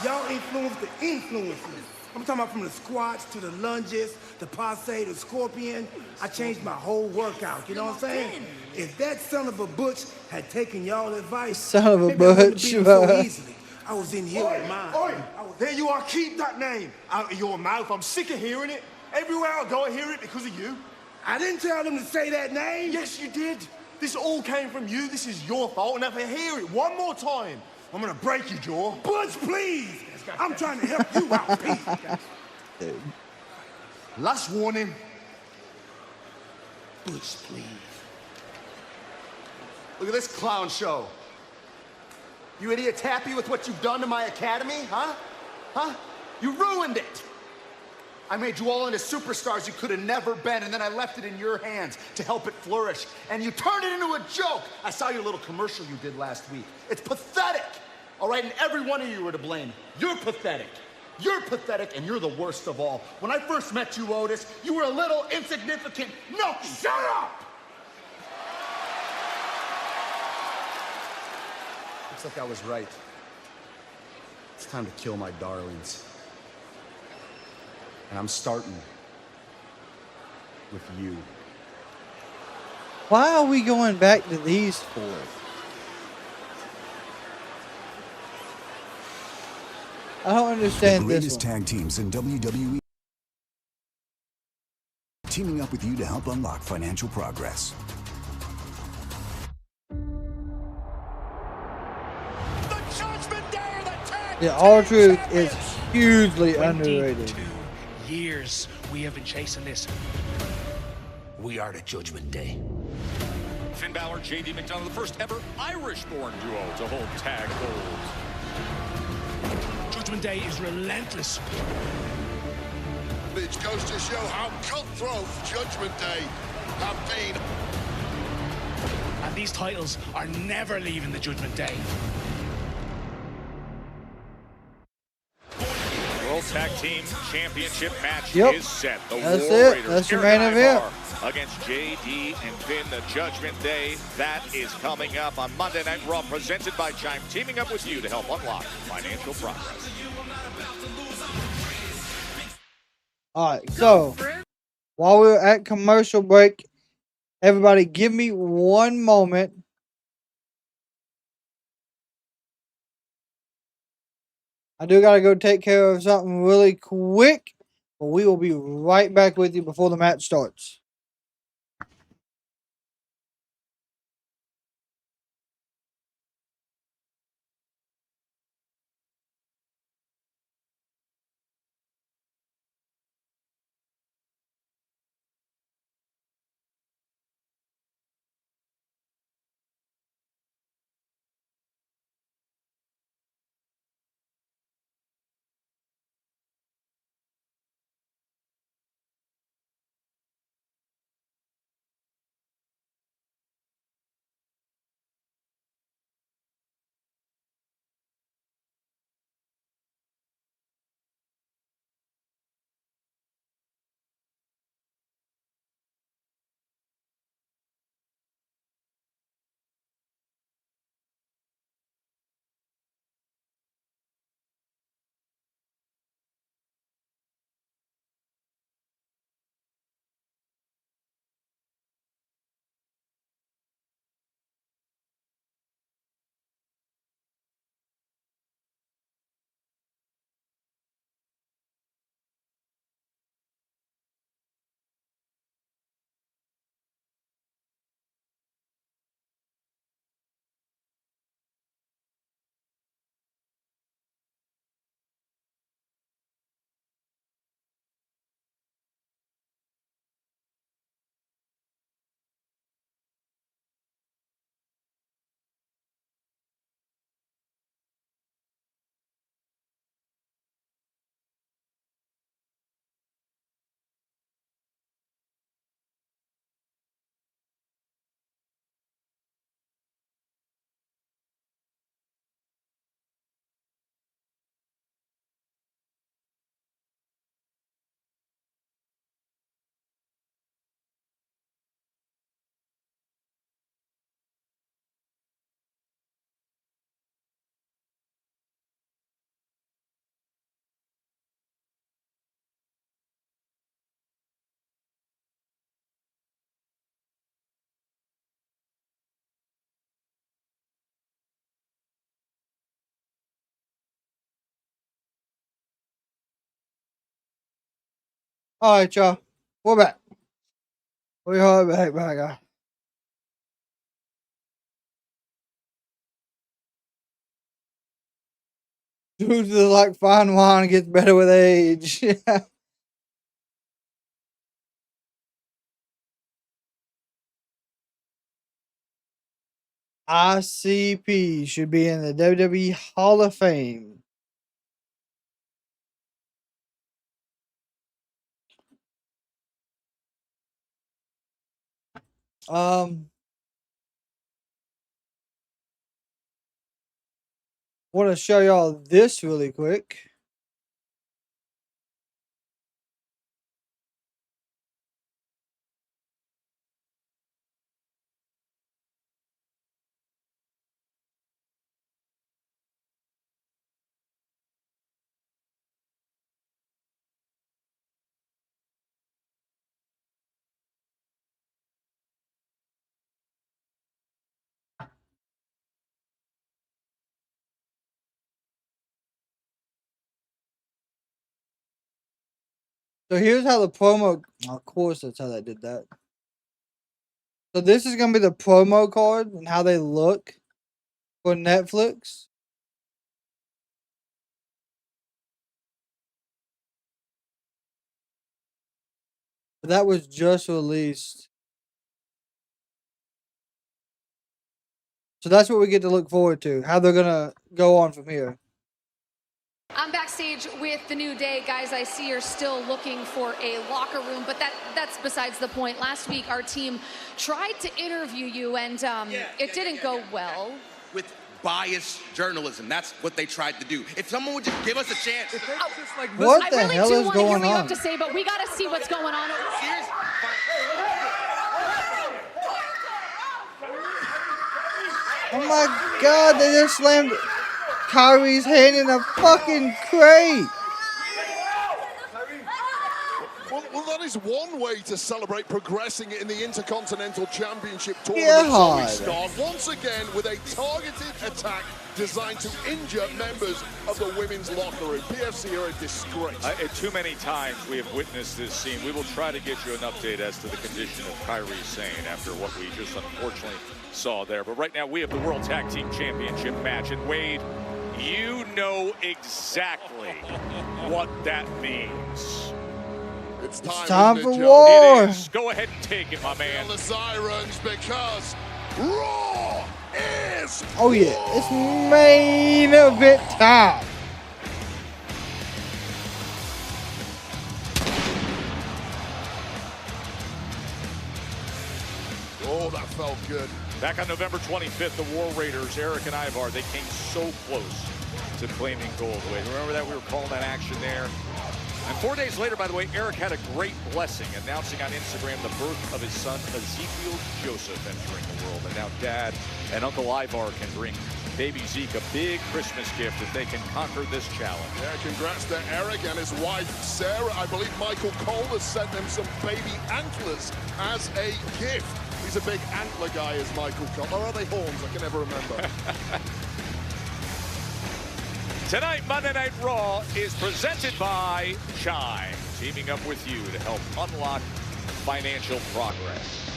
Y'all influenced the influencers. I'm talking about from the squats to the lunges, the passe, the scorpion. I changed my whole workout, you know what I'm saying? If that son of a butch had taken y'all advice, son of a maybe I wouldn't butch, have beat him so easily. I was in here with mine. There you are, keep that name out of your mouth. I'm sick of hearing it. Everywhere I go, I hear it because of you. I didn't tell them to say that name. Yes, you did. This all came from you. This is your fault. And if I hear it one more time, I'm gonna break your jaw. Butch, please. I'm trying to help you out, Pete. Dude. Last warning. Butch, please. Look at this clown show. You idiots happy with what you've done to my academy, huh? Huh? You ruined it. I made you all into superstars you could have never been, and then I left it in your hands to help it flourish. And you turned it into a joke. I saw your little commercial you did last week. It's pathetic. All right, and every one of you are to blame. You're pathetic. You're pathetic, and you're the worst of all. When I first met you, Otis, you were a little insignificant. No, shut up! Looks like I was right. It's time to kill my darlings. And I'm starting with you. Why are we going back to these four? I don't understand the this greatest one. tag teams in WWE, teaming up with you to help unlock financial progress. Yeah, R-Truth is hugely underrated. Years we have been chasing this. We are the Judgment Day. Finn Balor, JD McDonagh, the first ever Irish-born duo to hold tag gold. Judgment Day is relentless. Which goes to show how cutthroat Judgment Day have been. And these titles are never leaving the Judgment Day. World Tag Team Championship match Yep. is set. The That's War it. Raiders, That's your Eric main event. Ivar against JD and Finn, the Judgment Day. That is coming up on Monday Night Raw, presented by Chime, teaming up with you to help unlock financial progress. All right, so while we're at commercial break, everybody give me one moment. I do got to go take care of something really quick, but we will be right back with you before the match starts. All right, y'all. We're back. We are back. Dude, like fine wine gets better with age. ICP should be in the WWE Hall of Fame. Want to show y'all this really quick. So here's how the promo. Of course, that's how they did that. So this is gonna be the promo card and how they look for Netflix. That was just released. So that's what we get to look forward to. How they're gonna go on from here. I'm backstage with the New Day. Guys, I see you're still looking for a locker room, but that's besides the point. Last week, our team tried to interview you, and it didn't go well. With biased journalism. That's what they tried to do. If someone would just give us a chance. What the hell is going on? I really do want to hear what you have to say, but we got to see what's going on. Oh my God, they just slammed Kyrie's hand in a fucking crate. Well, that is one way to celebrate progressing in the Intercontinental Championship Yeah. tournament. So we start once again with a targeted attack designed to injure members of the women's locker room. PFC are a disgrace. Too many times we have witnessed this scene. We will try to get you an update as to the condition of Kyrie Sane after what we just unfortunately saw there. But right now we have the World Tag Team Championship match. And Wade, you know exactly what that means. It's time for war. It is. Go ahead and take it, my man. The sirens, because Raw is Oh yeah, it's main event time. Oh, that felt good. Back on November 25th, the War Raiders, Eric and Ivar, they came so close to claiming gold. Wait, remember that? We were calling that action there. And 4 days later, by the way, Eric had a great blessing, announcing on Instagram the birth of his son, Ezekiel Joseph, entering the world. And now Dad and Uncle Ivar can bring baby Zeke a big Christmas gift if they can conquer this challenge. Yeah, congrats to Eric and his wife, Sarah. I believe Michael Cole has sent them some baby antlers as a gift. He's a big antler guy, is Michael Cole. Or are they horns? I can never remember. Tonight, Monday Night Raw is presented by Chime, teaming up with you to help unlock financial progress.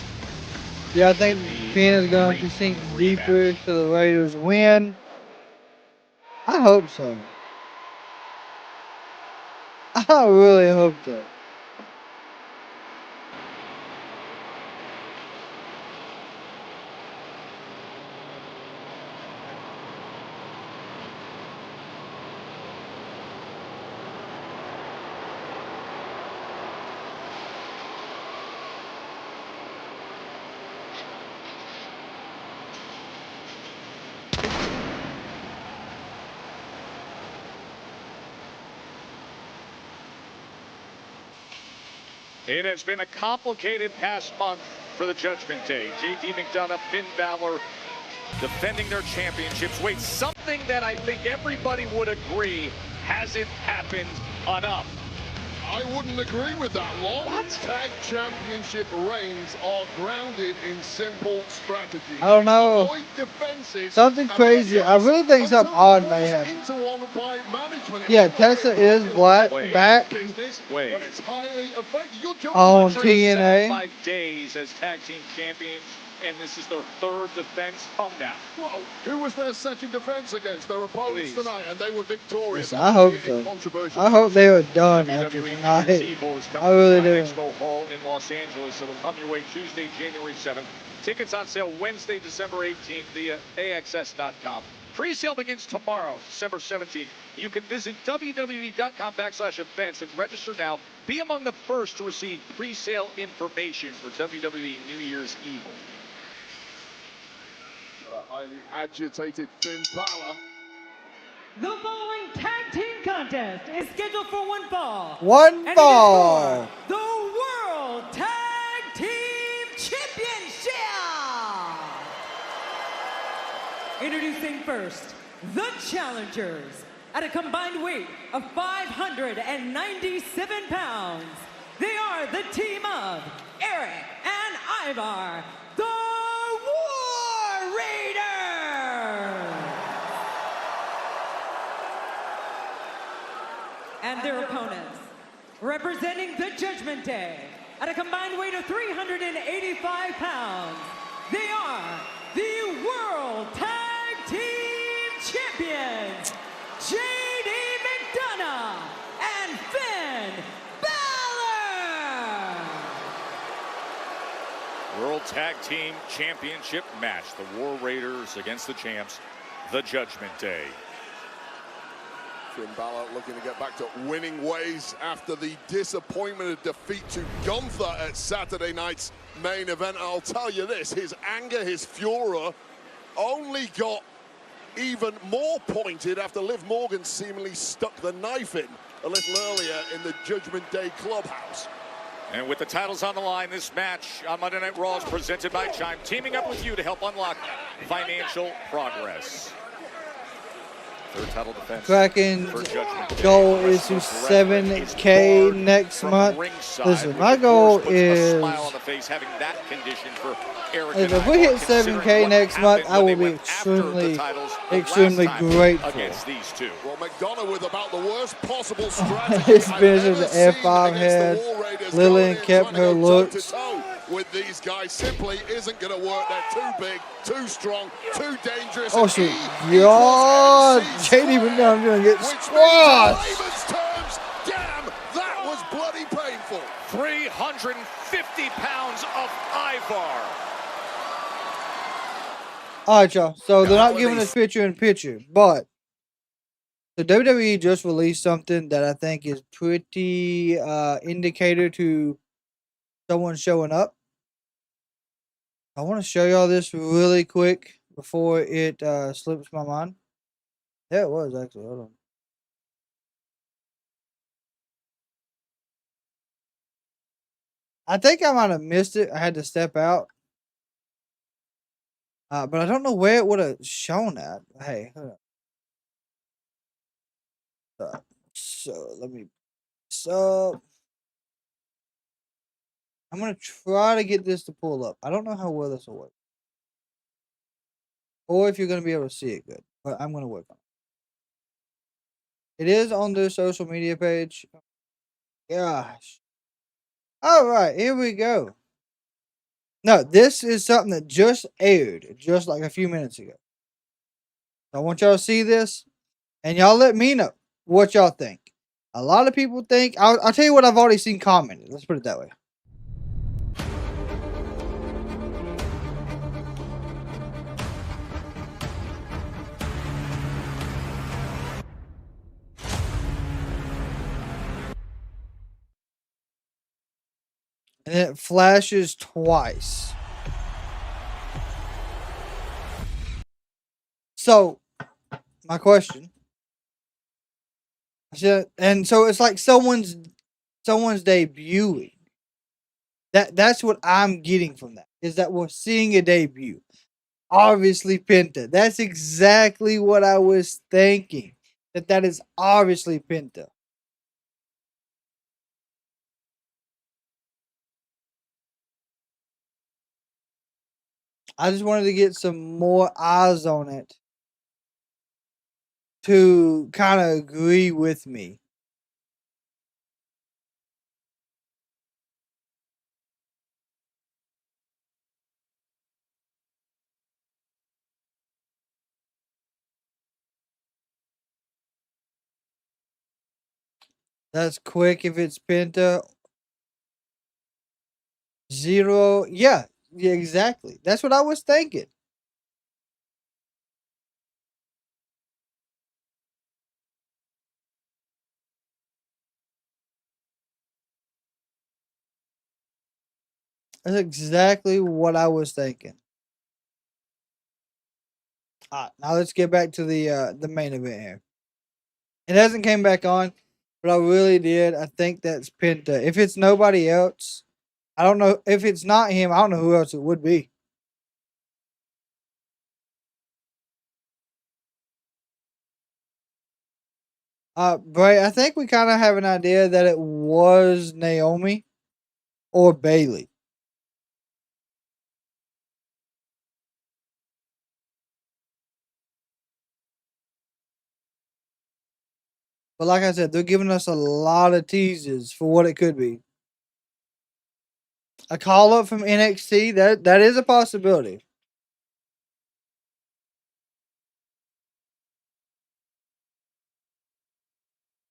Yeah, I think Finn is going to sink deeper to the Raiders win. I hope so. I really hope so. It has been a complicated past month for the Judgment Day. JD McDonagh, Finn Balor defending their championships. Wait, something that I think everybody would agree hasn't happened enough. I wouldn't agree with that, Lon. What? Tag championship reigns are grounded in simple strategy. I don't know. Avoid defenses. Something crazy. I really think something odd may happen. Yeah, Tessa is back on TNA. 5 days as tag team champions, and this is their third defense. Calm down. Well, who was their second defense against their opponents tonight, and they were victorious. I hope so. I hope they were done after tonight. I really do. Expo Hall in Los Angeles. It'll come your way Tuesday, January 7th. Tickets on sale Wednesday, December 18th via AXS.com. Pre-sale begins tomorrow, December 17th. You can visit WWE.com/events and register now. Be among the first to receive pre-sale information for WWE New Year's Eve. Highly agitated Finn Balor. The following tag team contest is scheduled for one fall. One and fall. It is for the World Tag Team Championship. Introducing first, the challengers. At a combined weight of 597 pounds, they are the team of Eric and Ivar, the War Raiders. And their opponents, representing the Judgment Day, at a combined weight of 385 pounds, they are the World Tag Team Champions, JD McDonagh and Finn Balor. World Tag Team Championship match. The War Raiders against the champs, the Judgment Day. Finn Balor looking to get back to winning ways after the disappointment of defeat to Gunther at Saturday night's main event. I'll tell you this, his anger, his furor only got even more pointed after Liv Morgan seemingly stuck the knife in a little earlier in the Judgment Day clubhouse. And with the titles on the line, this match on Monday Night Raw is presented by Chime, teaming up with you to help unlock financial progress. Third title defense. Kraken's goal is to 7K next month. Listen, my goal is if we hit 7K next month, I will be extremely grateful. Well, McDonagh with about the worst possible strategy. His finish of the F5 head. Lillian kept her looks. With these guys simply isn't going to work. They're too big, too strong, too dangerous. Oh shit! God, JD McDonagh gonna get squashed. Damn, that was bloody painful. 350 pounds of Ivar. All right, y'all. So they're not giving us picture-in-picture, but the WWE just released something that I think is pretty indicator to someone showing up. I want to show y'all this really quick before it slips my mind. Yeah, it was actually. Hold on. I think I might have missed it. I had to step out. But I don't know where it would have shown at. Hey, hold on. So let me. So I'm gonna try to get this to pull up. I don't know how well this will work, or if you're gonna be able to see it good. But I'm gonna work on it. It is on their social media page. Gosh. All right, here we go. No, this is something that just aired just like a few minutes ago. I want y'all to see this, and y'all let me know what y'all think. A lot of people think, I'll tell you what I've already seen commented. Let's put it that way. And it flashes twice. So, my question. And so it's like someone's debuting. That's what I'm getting from that. Is that we're seeing a debut. Obviously Penta. That's exactly what I was thinking. That is obviously Penta. I just wanted to get some more eyes on it to kind of agree with me. That's quick if it's Penta. 0. Yeah, exactly. That's what I was thinking. That's exactly what I was thinking. All right, now let's get back to the main event here. It hasn't came back on, but I really did. I think that's Penta. If it's nobody else, I don't know. If it's not him, I don't know who else it would be. Bray, I think we kind of have an idea that it was Naomi or Bailey. But like I said, they're giving us a lot of teases for what it could be. A call up from NXT, that is a possibility.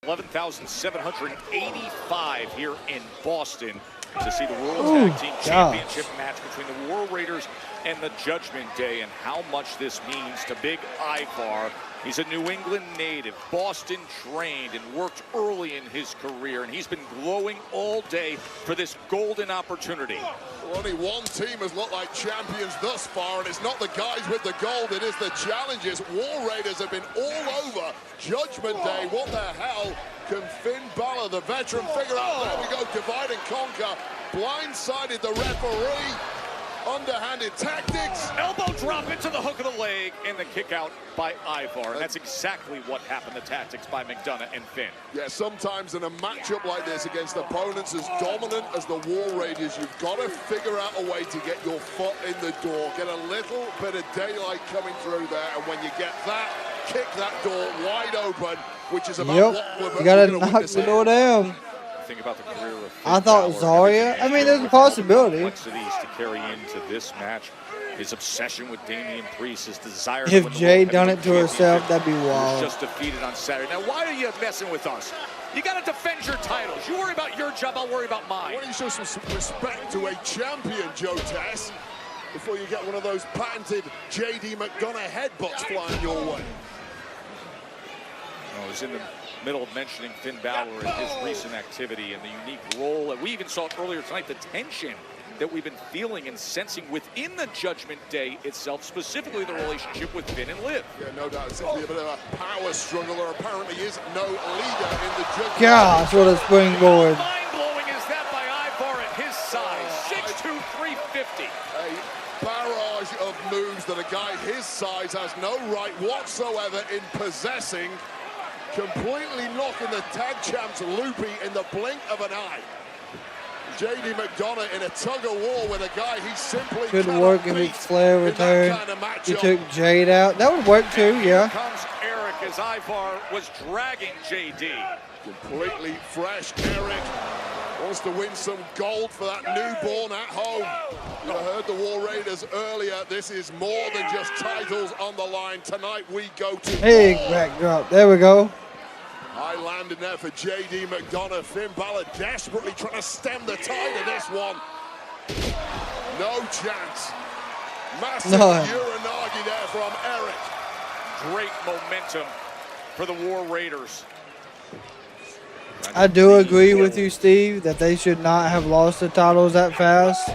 $11,785 here in Boston to see the World Tag Team Championship match between the War Raiders and the Judgment Day, and how much this means to Big Ivar. He's a New England native, Boston trained, and worked early in his career, and he's been glowing all day for this golden opportunity. Well, only one team has looked like champions thus far, and it's not the guys with the gold, it is the challenges. War Raiders have been all over Judgment Day. What the hell can Finn Balor, the veteran, figure out? There we go, divide and conquer. Blindsided the referee. Underhanded tactics. Elbow drop into the hook of the leg, and the kick out by Ivar. And that's exactly what happened, the tactics by McDonagh and Finn. Yeah, sometimes in a matchup like this against opponents as dominant as the War Raiders, you've got to figure out a way to get your foot in the door, get a little bit of daylight coming through there, and when you get that, kick that door wide open, which is about what we're you gotta gonna knock witness the here. door down. Think about the career of I thought Zarya. I mean, there's a possibility. Complexities to carry into this match. His obsession with Damian Priest, his desire to If win the Jay World done it Heavyweight to herself, Championship. that'd be He was wild. just defeated on Saturday. Now, why are you messing with us? You got to defend your titles. You worry about your job, I'll worry about mine. Why don't you show some respect to a champion, Joe Tess, before you get one of those patented J.D. McDonagh headbutts flying your way? I was in the middle of mentioning Finn Balor and his recent activity and the unique role that we even saw earlier tonight, the tension that we've been feeling and sensing within the Judgment Day itself, specifically the relationship with Finn and Liv. Yeah, no doubt. It's going to be a bit of a power struggle. There apparently is no leader in the Judgment Day. Gosh, what a springboard. Mind-blowing is that by Ivar at his size, 6'2", 350. A barrage of moves that a guy his size has no right whatsoever in possessing, completely knocking the tag champs loopy in the blink of an eye. J.D. McDonagh in a tug-of-war with a guy he simply Could cannot work if beat it's Flair in that return. kind of He matchup. took Jade out. That would work too, yeah. Comes Eric as Ivar was dragging JD. Completely fresh Eric wants to win some gold for that newborn at home. You heard the War Raiders earlier. This is more than just titles on the line. Tonight we go to Big war. backdrop. There we go. High landing there for J.D. McDonagh. Finn Balor desperately trying to stem the tide of this one. No chance. Massive Uranagi there from Eric. Great momentum for the War Raiders. I do agree with you, Steve, that they should not have lost the titles that fast.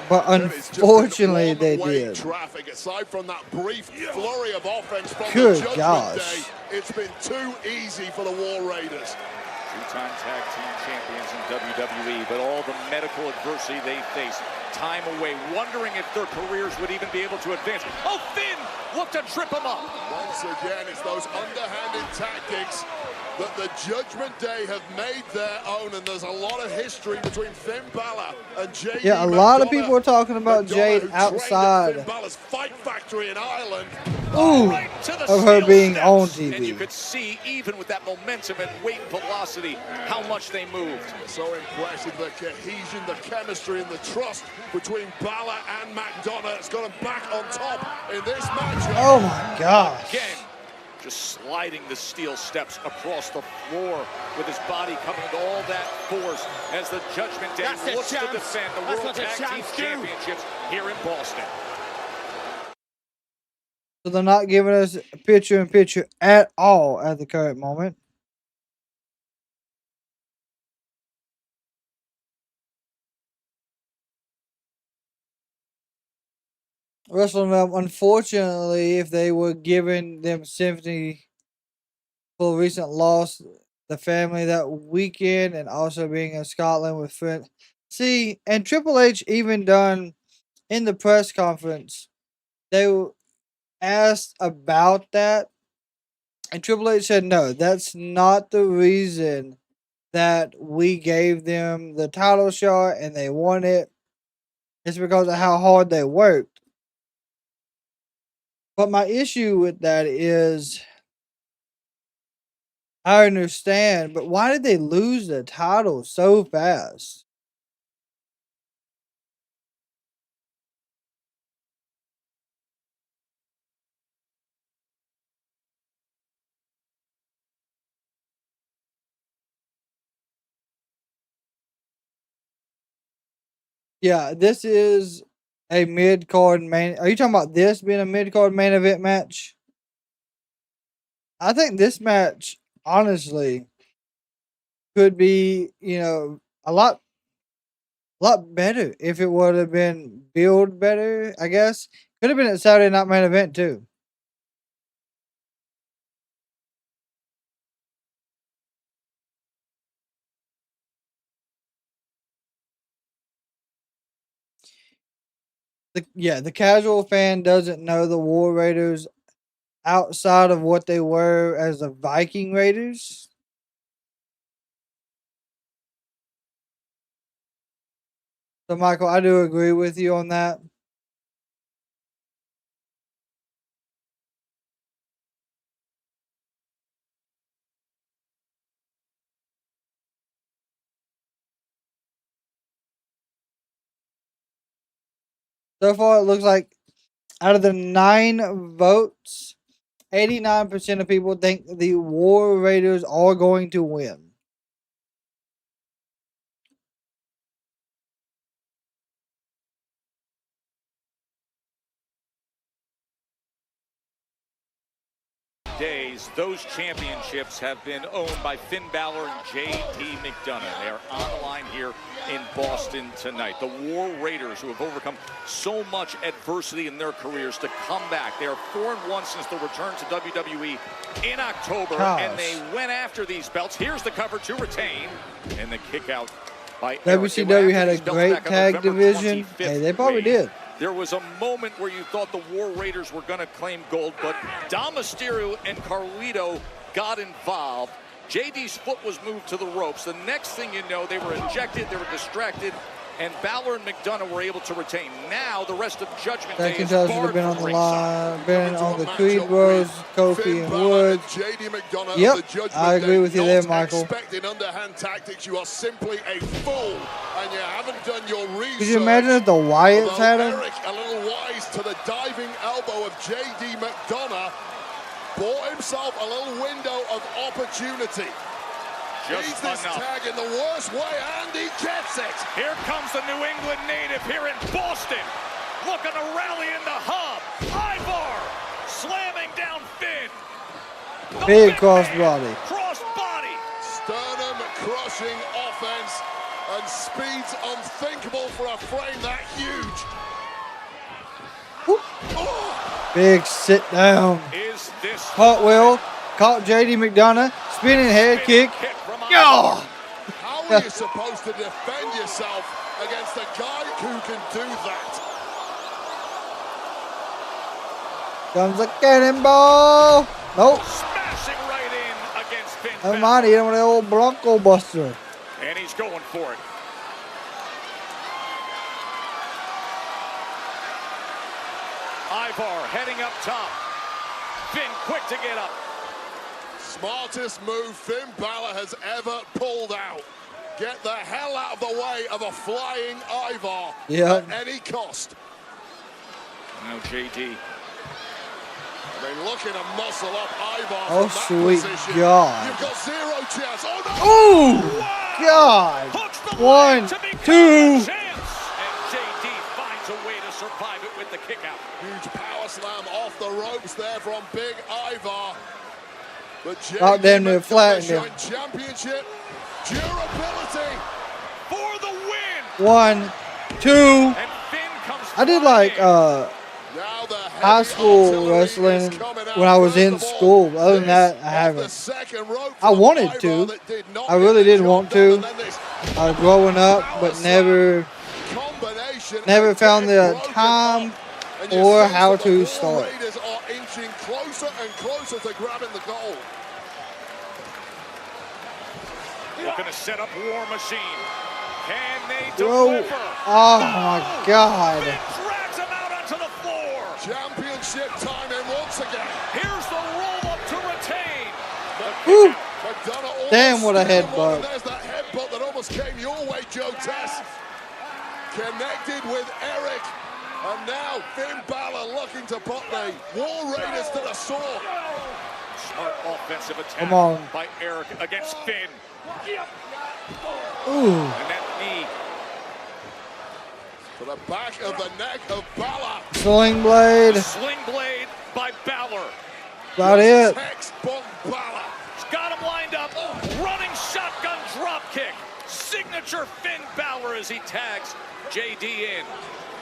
But unfortunately, they did. Traffic. Aside from that brief flurry of offense from Good the Judgment gosh. Day, it's been too easy for the War Raiders. Two-time tag team champions in WWE, but all the medical adversity they faced, time away, wondering if their careers would even be able to advance. Oh, Finn looked to trip him up. Once again, it's those underhanded tactics that the Judgment Day have made their own, and there's a lot of history between Finn Balor and Jade. Yeah, a lot of people are talking about Jade outside Finn Balor's Fight Factory in Ireland. of her being on TV. And you could see, even with that momentum and weight and velocity, how much they moved. So impressive, the cohesion, the chemistry, and the trust between Balor and McDonagh. It's got them back on top in this match. Oh my gosh. Again, just sliding the steel steps across the floor with his body coming with all that force as the Judgment Day looks to defend the World Tag Team Championships here in Boston. So they're not giving us picture-in-picture at all at the current moment. Wrestling Realm, unfortunately, if they were giving them sympathy for the recent loss, the family that weekend, and also being in Scotland with friends. See, and Triple H even done in the press conference, they were asked about that, and Triple H said, no, that's not the reason that we gave them the title shot and they won it. It's because of how hard they worked. But my issue with that is, I understand, but why did they lose the title so fast? Yeah, this is a mid-card main. Are you talking about this being a mid-card main event match? I think this match, honestly, could be, a lot better if it would have been billed better, I guess. Could have been a Saturday Night Main Event, too. The casual fan doesn't know the War Raiders outside of what they were as the Viking Raiders. So, Michael, I do agree with you on that. So far, it looks like out of the 9 votes, 89% of people think the War Raiders are going to win. Days, those championships have been owned by Finn Balor and J.D. McDonagh. They are on the line here in Boston tonight. The War Raiders, who have overcome so much adversity in their careers, to come back. They are 4-1 since the return to WWE in October, and they went after these belts. Here's the cover to retain, and the kick out by WCW had a great tag division. Hey, they probably did. There was a moment where you thought the War Raiders were going to claim gold, but Dom Mysterio and Carlito got involved. JD's foot was moved to the ropes. The next thing you know, they were ejected, they were distracted, and Balor and McDonagh were able to retain. Now the rest of Judgment Day is barred have been on the line, been on the matchup Creed Bros, Kofi and Woods. JD McDonagh Yep, of the Judgment I agree with you Day. there, Not Michael. expecting underhand tactics. You are simply a fool, and you haven't done your research. Could you imagine if the Wyatts had him? Eric, a little wise to the diving elbow of JD McDonagh, bought himself a little window of opportunity. He's this tag in the worst way, and he gets it. Here comes the New England native here in Boston, looking to rally in the hub. Ivar slamming down Finn. Big crossbody. Crossbody. Sternum crushing offense and speeds unthinkable for a frame that huge. Big sit down. Is this Cartwheel. Caught JD McDonagh. Spinning head kick. How are you supposed to defend yourself against a guy who can do that. Comes a cannonball. Nope. Smashing right in against Finn Never Balor. mind, he hit him with an old Bronco Buster. And he's going for it. Ivar heading up top. Finn quick to get up. Smartest move Finn Balor has ever pulled out. Get the hell out of the way of a flying Ivar at any cost. Now JD. They're looking to muscle up Ivar Oh, from that sweet position. God. You've got zero chance. Oh, no! Oh, God. 1, 2. JD finds a way to survive it with the kick out. Huge power slam off the ropes there from Big Ivar. But About damn near flattened him. Championship durability for the win. 1, 2. I did like high school wrestling when I was in school. Other than that, I haven't. I wanted to. I really did want to. Growing up, but never found the time or how to start. Raiders are inching closer and closer to grabbing the goal. Looking to set up War Machine. Can they Bro. deliver? Oh my God. Drags him out onto the floor. Championship timing once again. Here's the roll up to retain. Whew. McDonagh Damn, what a almost headbutt. There's that headbutt that almost came your way, Joe Tess. Connected with Eric. And now Finn Balor looking to put the War Raiders to the sword. Smart offensive attack Come on. by Eric against Finn. Ooh. And that knee. To the back of the neck of Balor. Sling blade. Sling blade by Balor. About it. Textbook Balor. He's got him lined up. Running shotgun drop kick. Signature Finn Balor as he tags JD in.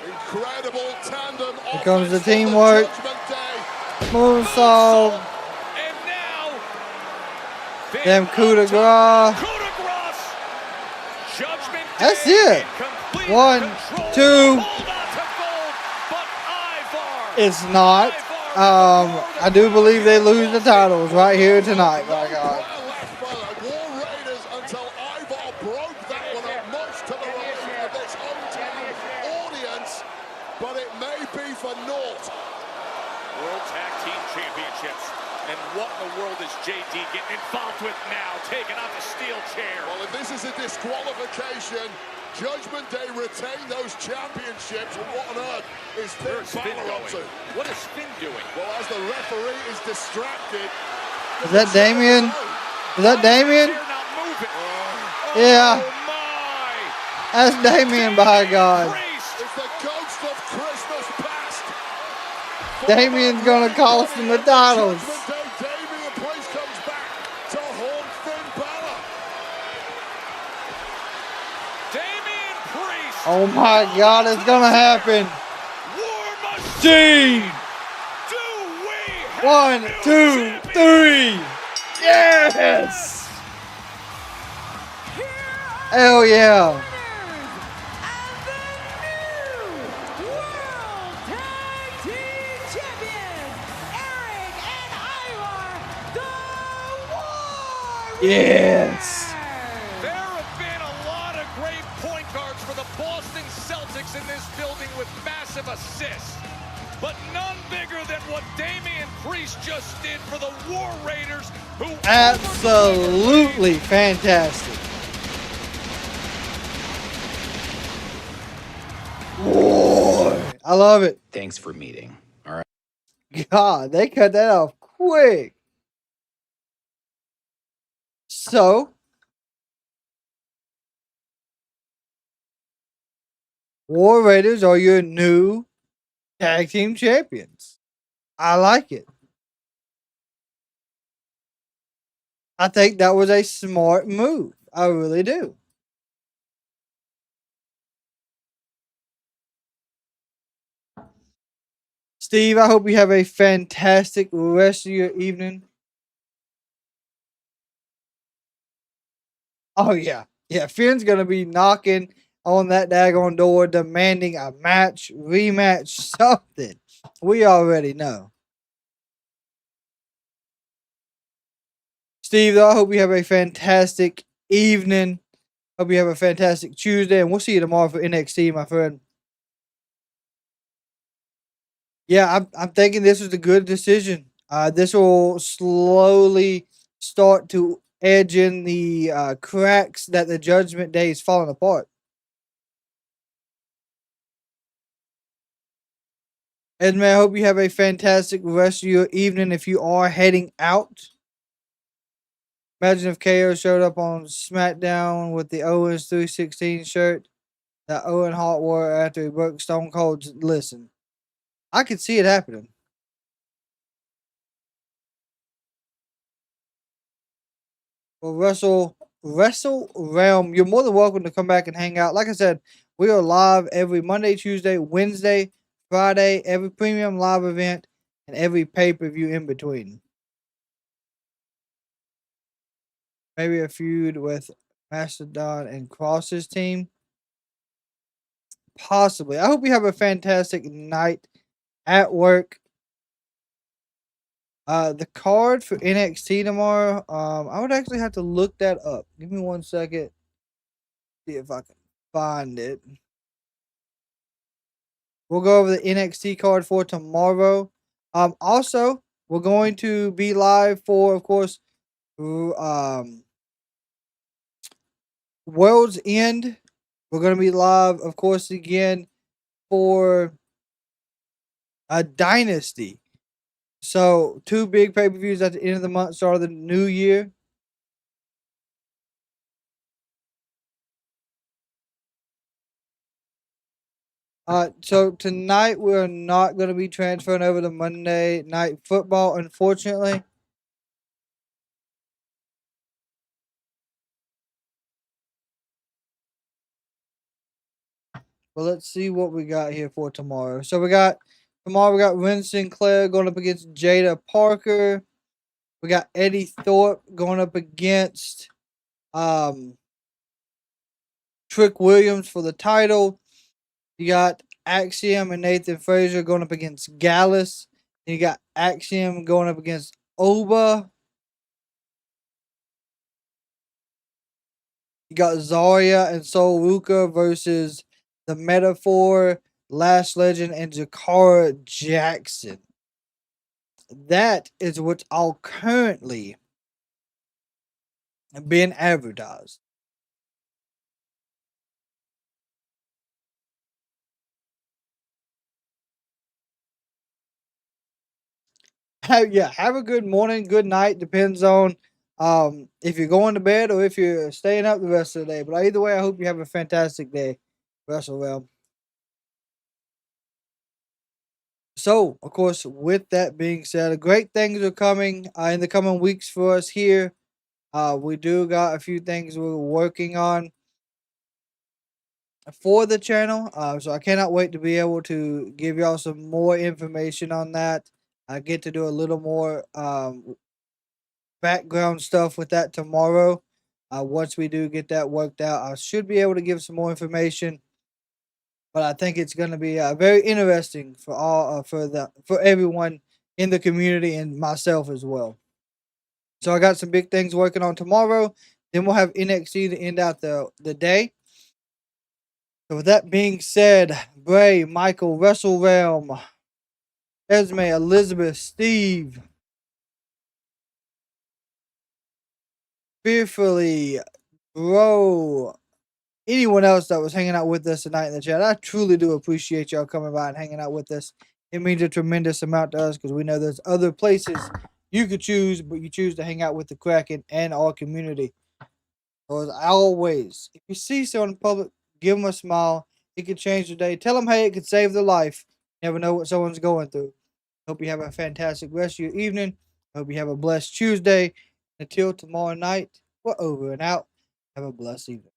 Incredible tandem. Here comes the teamwork. Moonsault. And now, Damn coup de grace. Judgment That's it. 1, 2. It's not. I do believe they lose the titles right here tonight. My God. War Raiders until Ivar broke that one up, much to the relief of this hometown audience, but it may be for naught. World Tag Team Championships. And what in the world is JD getting involved with now? Taking out the steel chair. Well, if this is a disqualification, Judgment Day retain those championships. And what on earth is Finn Balor up to? What is Finn doing? Well, as the referee is distracted. Is that Damien? Is that Damien? Yeah. That's Damien, by God. It's the ghost of Christmas past. Damien's gonna cost him the titles. Damian Priest comes back to haunt Finn Balor. Damian Priest. Oh my God, it's gonna happen. Gene. 1, 2, 3. Yes. Hell yeah. Yes. There have been a lot of great point guards for the Boston Celtics in this building with massive assists. But none bigger than what Damian Priest just did for the War Raiders, who Absolutely fantastic. Boy, I love it. Thanks for meeting. All right. God, they cut that off quick. So, War Raiders are your new tag team champions. I like it. I think that was a smart move. I really do. Steve, I hope you have a fantastic rest of your evening. Oh, yeah. Yeah, Finn's going to be knocking on that daggone door demanding a match, rematch, something. We already know. Steve, though, I hope you have a fantastic evening. Hope you have a fantastic Tuesday, and we'll see you tomorrow for NXT, my friend. Yeah, I'm thinking this was a good decision. This will slowly start to edge in the cracks that the Judgment Day is falling apart. Edmund, I hope you have a fantastic rest of your evening if you are heading out. Imagine if KO showed up on SmackDown with the Owens 316 shirt that Owen Hart wore after he broke Stone Cold's. Listen, I could see it happening. Well, Wrestle Realm, you're more than welcome to come back and hang out. Like I said, we are live every Monday, Tuesday, Wednesday, Friday, every premium live event, and every pay-per-view in between. Maybe a feud with Mastodon and Cross's team. Possibly. I hope you have a fantastic night at work. The card for NXT tomorrow, I would actually have to look that up. Give me 1 second. See if I can find it. We'll go over the NXT card for tomorrow. Also, we're going to be live for, of course, World's End. We're going to be live, of course, again for a Dynasty. So, 2 big pay-per-views at the end of the month, start of the new year. So tonight we're not going to be transferring over to Monday Night Football, unfortunately. Well, let's see what we got here for tomorrow. So tomorrow we got Ren Sinclair going up against Jada Parker. We got Eddie Thorpe going up against Trick Williams for the title. You got Axiom and Nathan Frazier going up against Gallus. You got Axiom going up against Oba. You got Zarya and Sol Ruka versus the Metaphor, Lash Legend, and Jakara Jackson. That is what's all currently being advertised. Have a good morning, good night. Depends on if you're going to bed or if you're staying up the rest of the day. But either way, I hope you have a fantastic day. Wrestle well. So, of course, with that being said, great things are coming in the coming weeks for us here. We do got a few things we're working on for the channel. So I cannot wait to be able to give y'all some more information on that. I get to do a little more background stuff with that tomorrow. Once we do get that worked out, I should be able to give some more information. But I think it's going to be very interesting for all for everyone in the community and myself as well. So I got some big things working on tomorrow. Then we'll have NXT to end out the day. So with that being said, Bray, Michael, Wrestle Realm, Esme, Elizabeth, Steve, Fearfully, Bro, anyone else that was hanging out with us tonight in the chat, I truly do appreciate y'all coming by and hanging out with us. It means a tremendous amount to us because we know there's other places you could choose, but you choose to hang out with the Kraken and our community. So as always, if you see someone in public, give them a smile. It could change their day. Tell them, hey, it could save their life. Never know what someone's going through. Hope you have a fantastic rest of your evening. Hope you have a blessed Tuesday. Until tomorrow night, we're over and out. Have a blessed evening.